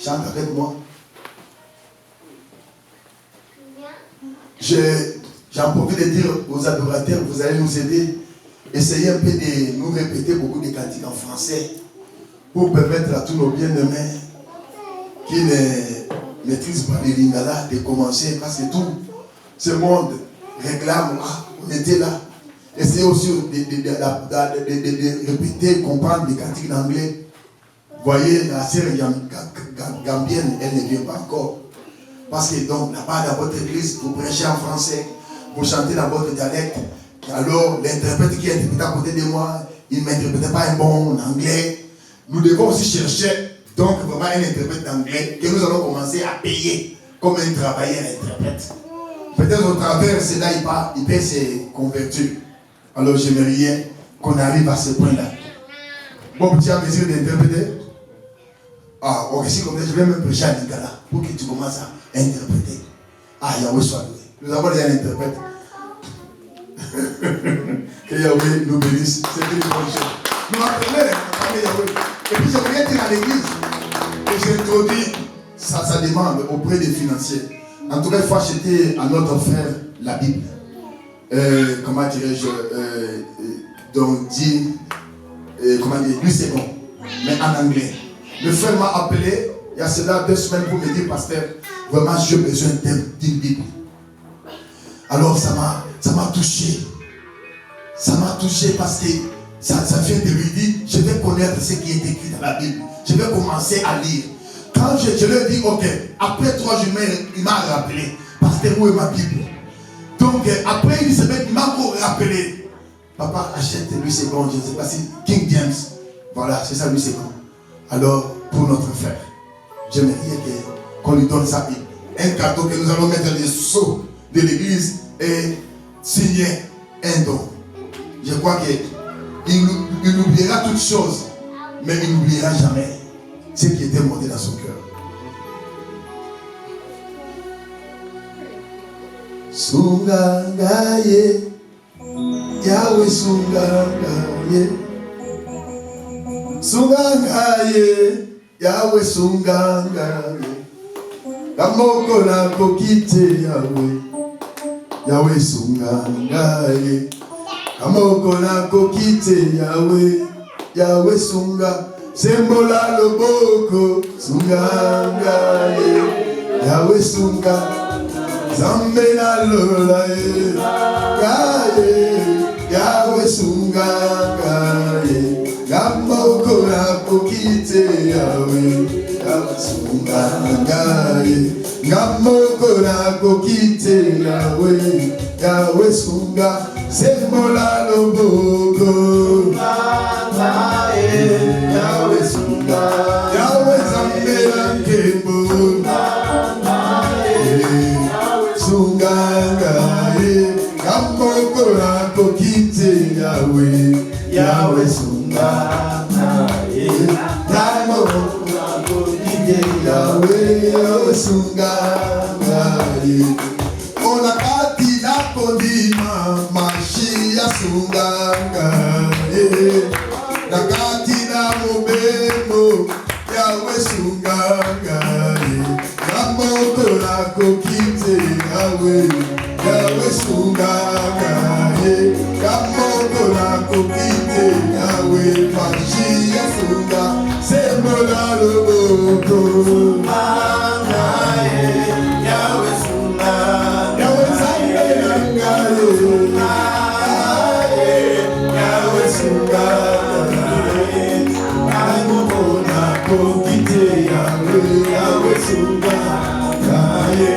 Chante avec moi. J'en profite de dire aux adorateurs, vous allez nous aider. Essayez un peu de nous répéter beaucoup de cantiques en français pour permettre à tous nos bien-aimés qui ne maîtrisent pas les lingala de commencer, parce que tout ce monde réclame, on était là. Essayez aussi de répéter, comprendre des cantiques d'anglais. Voyez, la sœur gambienne, elle ne vient pas encore. Parce que donc, là-bas dans votre église, vous prêchez en français, vous chantez dans votre dialecte. Alors, l'interprète qui est interprété à côté de moi, il ne m'interprétait pas un bon anglais. Nous devons aussi chercher, donc, vraiment un interprète d'anglais que nous allons commencer à payer comme un travailleur interprète. Peut-être au travers, c'est là il peut se convertir. Alors, j'aimerais qu'on arrive à ce point-là. Bon, tu as besoin d'interpréter? Ah, ok, si comme ça, je vais même prêcher à Nicolas pour que tu commences à interpréter. Ah, Yahweh soit loué. Nous avons déjà un interprète. Que Yahweh nous bénisse. C'est une bonne chose. Nous apprenons Yahweh. Et puis, j'aimerais dire à l'église que j'introduis sa demande auprès des financiers. En tout cas, il faut acheter à notre frère la Bible. Comment dirais-je? Donc, dit, comment dire, lui c'est bon, mais en anglais. Le frère m'a appelé il y a cela 2 semaines pour me dire, pasteur, vraiment j'ai besoin d'une Bible. Alors ça m'a touché. Ça m'a touché parce que ça vient de lui dire, je vais connaître ce qui est écrit dans la Bible. Je vais commencer à lire. Quand quand je lui ai dit, ok, après 3 jours, il m'a rappelé. Pasteur, où est ma Bible? Donc, après une semaine, il m'a encore rappelé. Papa, achète lui c'est bon, je ne sais pas si King James. Voilà, c'est ça, lui c'est bon. Alors, pour notre frère, j'aimerais qu'on lui donne ça. Un cadeau que nous allons mettre les sceaux de l'église et signer un don. Je crois qu'il oubliera toutes choses, mais il n'oubliera jamais ce qui était monté dans son cœur. Sungangaye, Yahweh Sungangaye, Sungangaye, Yahweh Sungangaye, Kamoko na kokite Yahweh, Yahweh Sungangaye, Kamoko na kokite Yahweh, Yahweh Sunga, Sembola loboko Sungangaye, Yahweh Sunga. Zambe na lola kaye Yahweh sunga kaye Gamoko na kokite Yahweh Yahweh sunga kaye Gamoko na kokite Yahweh Yahweh sunga Semola loboko Yahweh sunga Yahweh zambe na kembo Sungangaye, Kamoko na kokite Yahweh, Yahweh Sungangaye, Kamoko na kokite Yahweh, Yahweh Sungangaye. Onakati na kodima, Mashia Sungangaye, Nakati na mubemo, Yahweh Sungangaye, Kamoko na kokite Yahweh, Yahweh Sungangaye, Kamoko na kokite Yahweh, Mashia Sunga, Semola loboko Sungangaye, Yahweh Sunga, Yahweh Sungangaye, Yahweh Sungangaye, Kamoko na kokite Yahweh, Yahweh Sungangaye,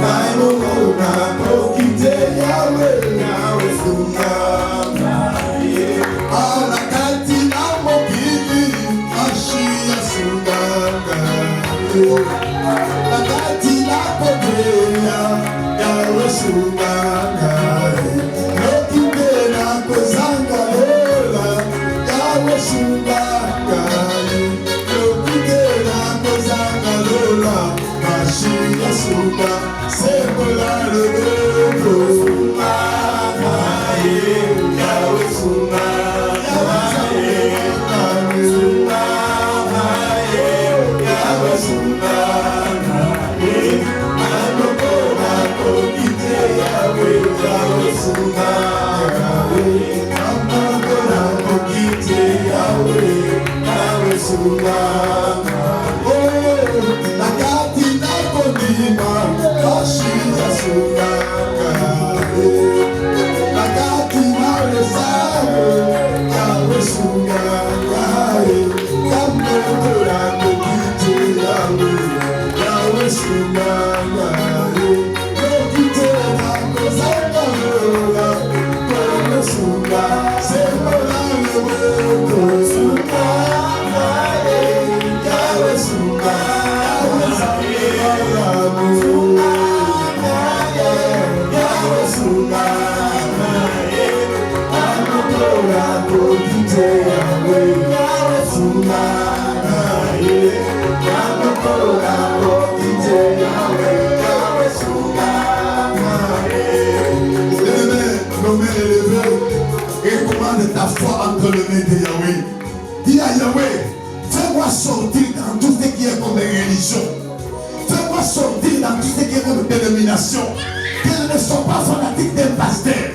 Kamoko na kokite Yahweh, Yahweh Sungangaye. Anakati na mokili, Mashia Sungangaye. Anakati na kodeya, Yahweh Sungangaye. Lokite na kozanga lola, Yahweh Sungangaye. Lokite na kozanga lola, Mashia Sunga, Semola loboko Sungangaye, Yahweh Sungangaye, Sungangaye, Yahweh Sungangaye, Kamoko na kokite Yahweh, Yahweh Sungangaye, Kamoko na kokite Yahweh, Yahweh Sungangaye. Nakati na kodima, Mashia Sungangaye, Nakati na lesawe, Yahweh Sungangaye, Kamoko na kokite Yahweh, Yahweh Sungangaye, Lokite na kozanga lola, Yahweh Sunga, Semola loboko Sungangaye, Yahweh Sunga, Yahweh Sungangaye, Yahweh Sungangaye, Kamoko na kokite Yahweh, Yahweh Sungangaye, Kamoko na kokite Yahweh, Yahweh Sungangaye. Nos mains élevées, et commande ta foi entre les mains de Yahweh. Dis à Yahweh, fais-moi sortir dans tout ce qui est comme religion. Fais-moi sortir dans tout ce qui est comme dénomination. Que je ne sois pas fanatique d'un pasteur.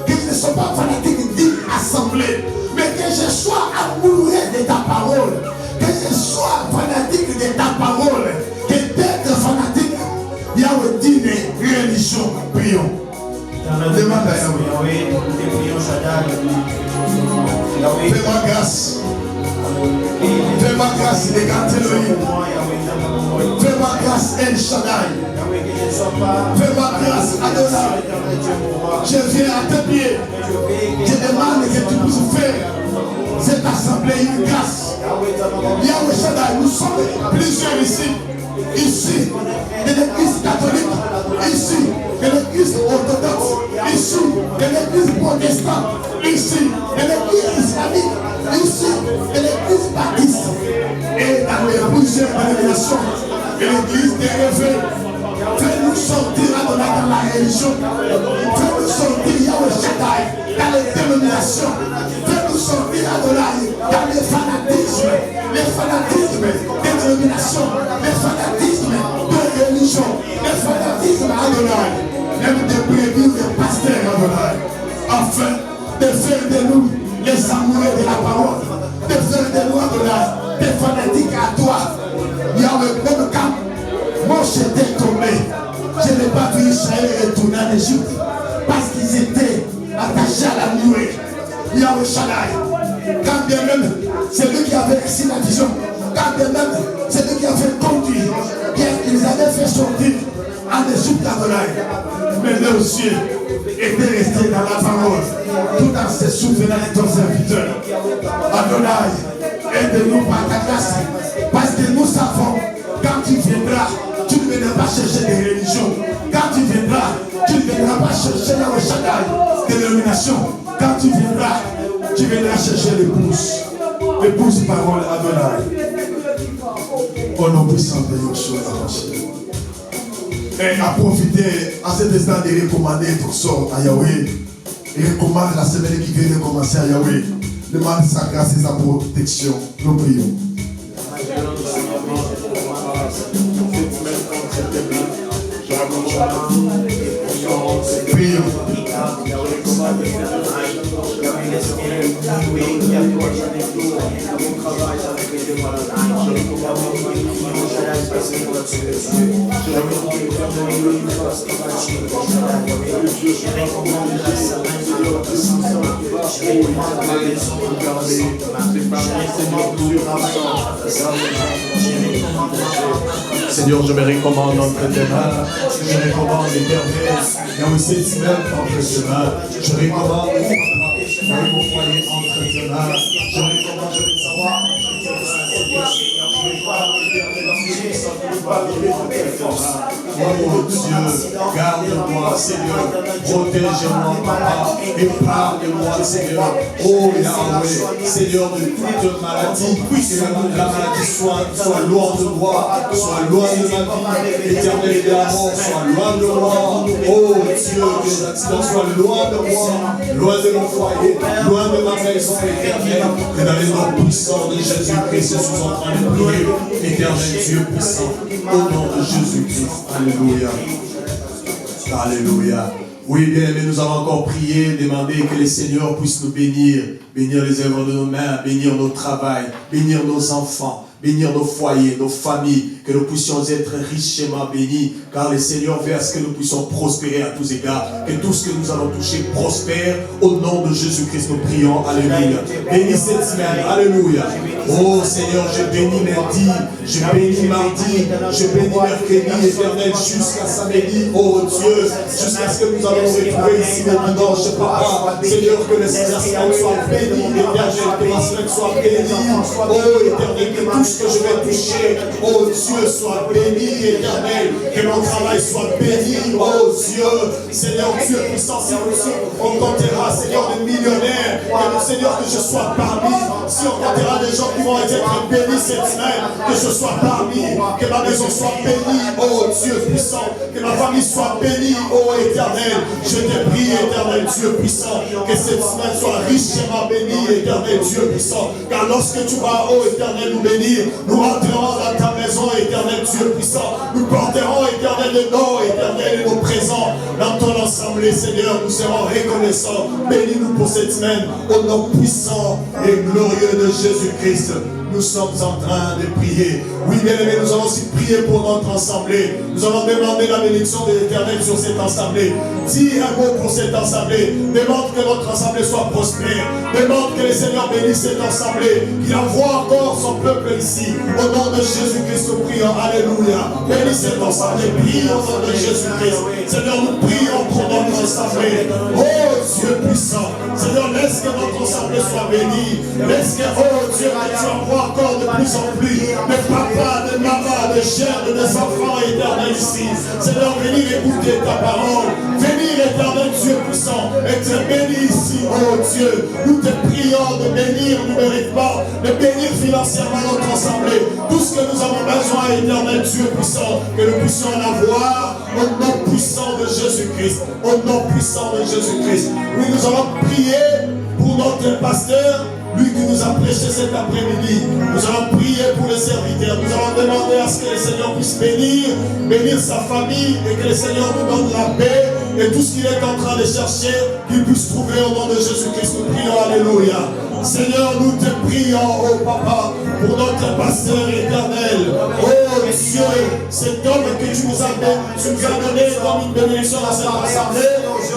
Que je ne sois pas fanatique d'une assemblée. Mais que je sois amoureux de ta parole. Que je sois fanatique de ta parole. Que d'être fanatique, Yahweh dit les religions. Prions. Demande à Yahweh. Fais-moi grâce. Fais-moi grâce d'écarter le livre. grâce El Shaddai. Fais-moi grâce Adonai. Je viens à tes pieds. Je demande que tu puisses faire cette assemblée une grâce. Yahweh Shaddai, nous sommes plusieurs ici. Ici, de l'église catholique. Ici, de l'église orthodoxe. Ici, de l'église protestante. Ici, de l'église islamique. Ici, de l'église baptiste. Et dans les plusieurs dénominations de l'église des rêves. Fais-nous sortir dans la religion. Fais-nous sortir Yahweh Shaddai dans les dénominations. Fais-nous sortir Adonai dans les fanatismes. Les fanatismes des dénominations. Les fanatismes de religion. Les fanatismes Adonai. Même des brebis des pasteurs Adonai. Afin de faire de nous les amoureux de la parole. De faire de nous Adonai des fanatiques à toi. Yahweh, même quand Moïse était tombé, je n'ai pas vu Israël retourner en Égypte parce qu'ils étaient attachés à la nuée. Yahweh Shaddai, quand bien même c'est lui qui avait réussi la vision, quand bien même c'est lui qui avait conduit, qu'ils avaient fait sortir en Égypte Adonai, mais leurs yeux étaient restés dans la parole, tout en se souvenant de ton serviteur. Adonai, aide-nous par ta grâce, parce que nous savons, quand tu viendras, tu ne viendras pas chercher des religions. Quand tu viendras, tu ne viendras pas chercher la Shaddai, dénomination. Quand tu viendras chercher l'épouse parole Adonai. Au nom puissant de Yeshua HaMashiach. Et à profiter à cet instant de recommander ton sort à Yahweh. Et recommande la semaine qui vient de commencer à Yahweh. Demande sa grâce et sa protection. Nous prions. Prions. Seigneur, je me recommande entre tes mains. Je recommande l'Éternel. Yahweh, cette semaine entre tes mains. Je recommande mon foyer entre tes mains. Je recommande, je veux savoir entre tes mains. Oh Dieu, garde-moi, Seigneur. Protège-moi, Papa. Épargne-moi, Seigneur. Oh Yahweh, Seigneur, de toute maladie. Que la maladie soit loin de moi, soit loin de ma vie. Éternel de la mort, soit loin de moi. Oh Dieu, que les accidents soient loin de moi, loin de mon foyer, loin de ma maison éternelle. Et dans les noms puissants de Jésus-Christ, je suis en train de prier. Éternel Dieu puissant, au nom de Jésus-Christ. Alléluia. Alléluia. Oui, bien aimé, nous allons encore prier, demander que le Seigneur puisse nous bénir, bénir les œuvres de nos mains, bénir nos travails, bénir nos enfants, bénir nos foyers, nos familles, que nous puissions être richement bénis, car le Seigneur veut à ce que nous puissions prospérer à tous égards, que tout ce que nous allons toucher prospère. Au nom de Jésus-Christ, nous prions. Alléluia. Bénis cette semaine. Alléluia. Oh Seigneur, je bénis lundi, je bénis mardi, je bénis mercredi, éternel, jusqu'à samedi. Oh Dieu, jusqu'à ce que nous allons nous retrouver ici le dimanche, Papa. Seigneur, que la semaine soit bénie, éternel, que ma semaine soit bénie. Oh éternel, que tout ce que je vais toucher, oh Dieu, soit béni, éternel, que mon travail soit béni. Oh Dieu, Seigneur Dieu puissant, on comptera, Seigneur, des millionnaires, que Seigneur, que je sois parmi. Si on comptera des gens qui vont être bénis cette semaine, que je sois parmi, que ma maison soit bénie, oh Dieu puissant, que ma famille soit bénie, oh éternel. Je te prie, éternel Dieu puissant, que cette semaine soit richement bénie, éternel Dieu puissant, car lorsque tu vas, oh éternel, nous bénir, nous rentrerons dans ta maison, éternel Dieu puissant, nous porterons, éternel, le nom, éternel, et nos présents dans ton assemblée. bien-aimé Seigneur, nous serons reconnaissants. Bénis-nous pour cette semaine, au nom puissant et glorieux de Jésus-Christ. Nous sommes en train de prier. Oui, bien-aimés, nous allons aussi prier pour notre assemblée. Nous allons demander la bénédiction de l'Éternel sur cette assemblée. Dis un mot pour cette assemblée. Demande que notre assemblée soit prospère. Demande que le Seigneur bénisse cette assemblée. Qu'il envoie encore son peuple ici. Au nom de Jésus-Christ, nous prions. Alléluia. Bénis cette assemblée. Prie au nom de Jésus-Christ. Seigneur, nous prions pour notre assemblée. Oh Dieu puissant. Seigneur, laisse que notre assemblée soit bénie. Laisse que, oh Dieu, que tu envoies encore de plus en plus de papas, de mamas, de jeunes, de enfants éternels ici. Seigneur, venir écouter ta parole. Venir, éternel Dieu puissant, et te bénir ici, oh Dieu. Nous te prions de bénir numériquement, de bénir financièrement notre assemblée. Tout ce que nous avons besoin, éternel Dieu puissant, que nous puissions en avoir au nom puissant de Jésus-Christ. Au nom puissant de Jésus-Christ. Oui, nous allons prier pour notre pasteur, lui qui nous a prêché cet après-midi. Nous allons prier pour les serviteurs. Nous allons demander à ce que le Seigneur puisse bénir sa famille et que le Seigneur nous donne la paix et tout ce qu'il est en train de chercher, qu'il puisse trouver au nom de Jésus-Christ. Nous prions, alléluia. Seigneur, nous te prions, oh Papa, pour notre pasteur éternel. Oh Dieu, cet homme que tu nous as donné comme une bénédiction dans cette assemblée,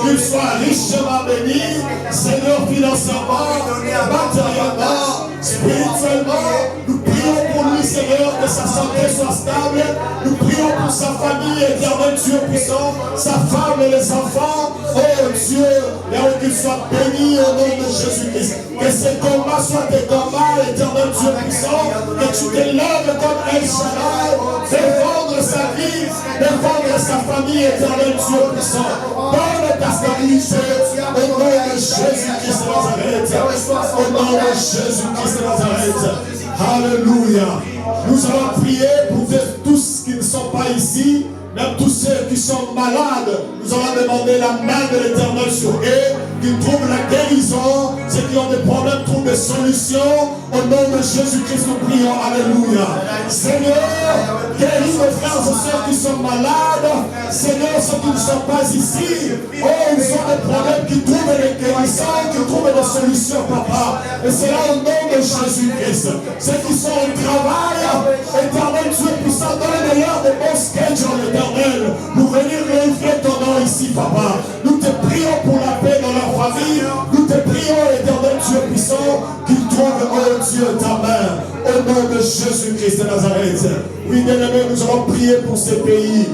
qu'il soit richement béni, Seigneur, financièrement, matériellement, spirituellement. Nous prions pour lui, Seigneur, que sa santé soit stable. Nous prions pour sa famille, éternel Dieu puissant, sa femme et les enfants. Oh Dieu, qu'il soit béni au nom de Jésus-Christ. Que ces combats soient des combats, éternel Dieu puissant. Que tu te lèves comme El Shaddai, défendre sa vie, défendre sa famille, éternel Dieu puissant. Donne ta stabilité au nom de Jésus-Christ de Nazareth. Au nom de Jésus-Christ de Nazareth. Alléluia. Nous allons prier pour tous qui ne sont pas ici, même tous ceux qui sont malades. Nous allons demander la main de l'Éternel sur eux, qu'ils trouvent la guérison. Ceux qui ont des problèmes trouvent des solutions. Au nom de Jésus-Christ, nous prions. Alléluia. Seigneur, guéris nos frères et ceux qui sont malades. Seigneur, ceux qui ne sont pas ici. Oh, ils ont des problèmes, qui trouvent des guérisons, qui trouvent des solutions, Papa. Et c'est là au nom de Jésus-Christ. Ceux qui sont au travail, éternel Dieu puissant, donne-leur des bons schedules, éternel, pour venir glorifier ton nom ici, Papa. Nous te prions pour la paix dans leur famille. Nous te prions, éternel Dieu puissant, qu'ils trouvent, oh Dieu, ta main. Au nom de Jésus-Christ de Nazareth. Oui, bien-aimés, nous allons prier pour ces pays.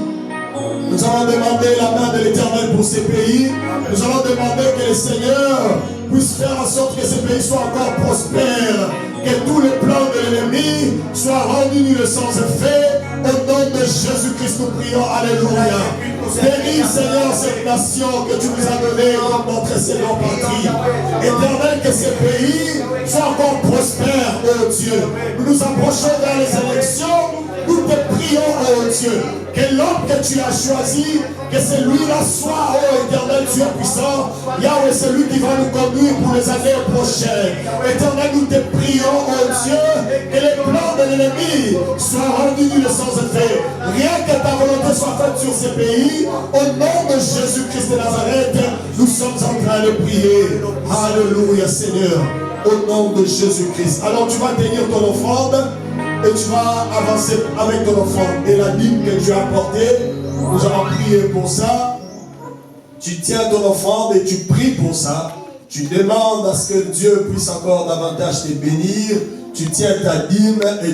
Nous allons demander la main de l'Éternel pour ces pays. Nous allons demander que le Seigneur puisse faire en sorte que ces pays soient encore prospères. Que tous les plans de l'ennemi soient rendus nuls sans effet. Au nom de Jésus-Christ, nous prions. Alléluia. Bénis, Seigneur, cette nation que tu nous as donnée comme notre Seigneur patrie. Éternel, que ces pays soient encore prospères, oh Dieu. Nous nous approchons vers les élections. Nous te prions, oh Dieu, que l'homme que tu as choisi, que celui-là soit, oh éternel Dieu puissant, Yahweh, c'est lui qui va nous conduire pour les années prochaines. Éternel, nous te prions, oh Dieu, que les plans de l'ennemi soient rendus nuls sans effet. Rien que ta volonté soit faite sur ces pays. Au nom de Jésus-Christ de Nazareth, nous sommes en train de prier. Alléluia, Seigneur. Au nom de Jésus-Christ. Alors tu vas tenir ton offrande. Et tu vas avancer avec ton offrande. Et la dîme que tu as apportée, nous allons prier pour ça. Tu tiens ton offrande et tu pries pour ça. Tu demandes à ce que Dieu puisse encore davantage te bénir. Tu tiens ta dîme et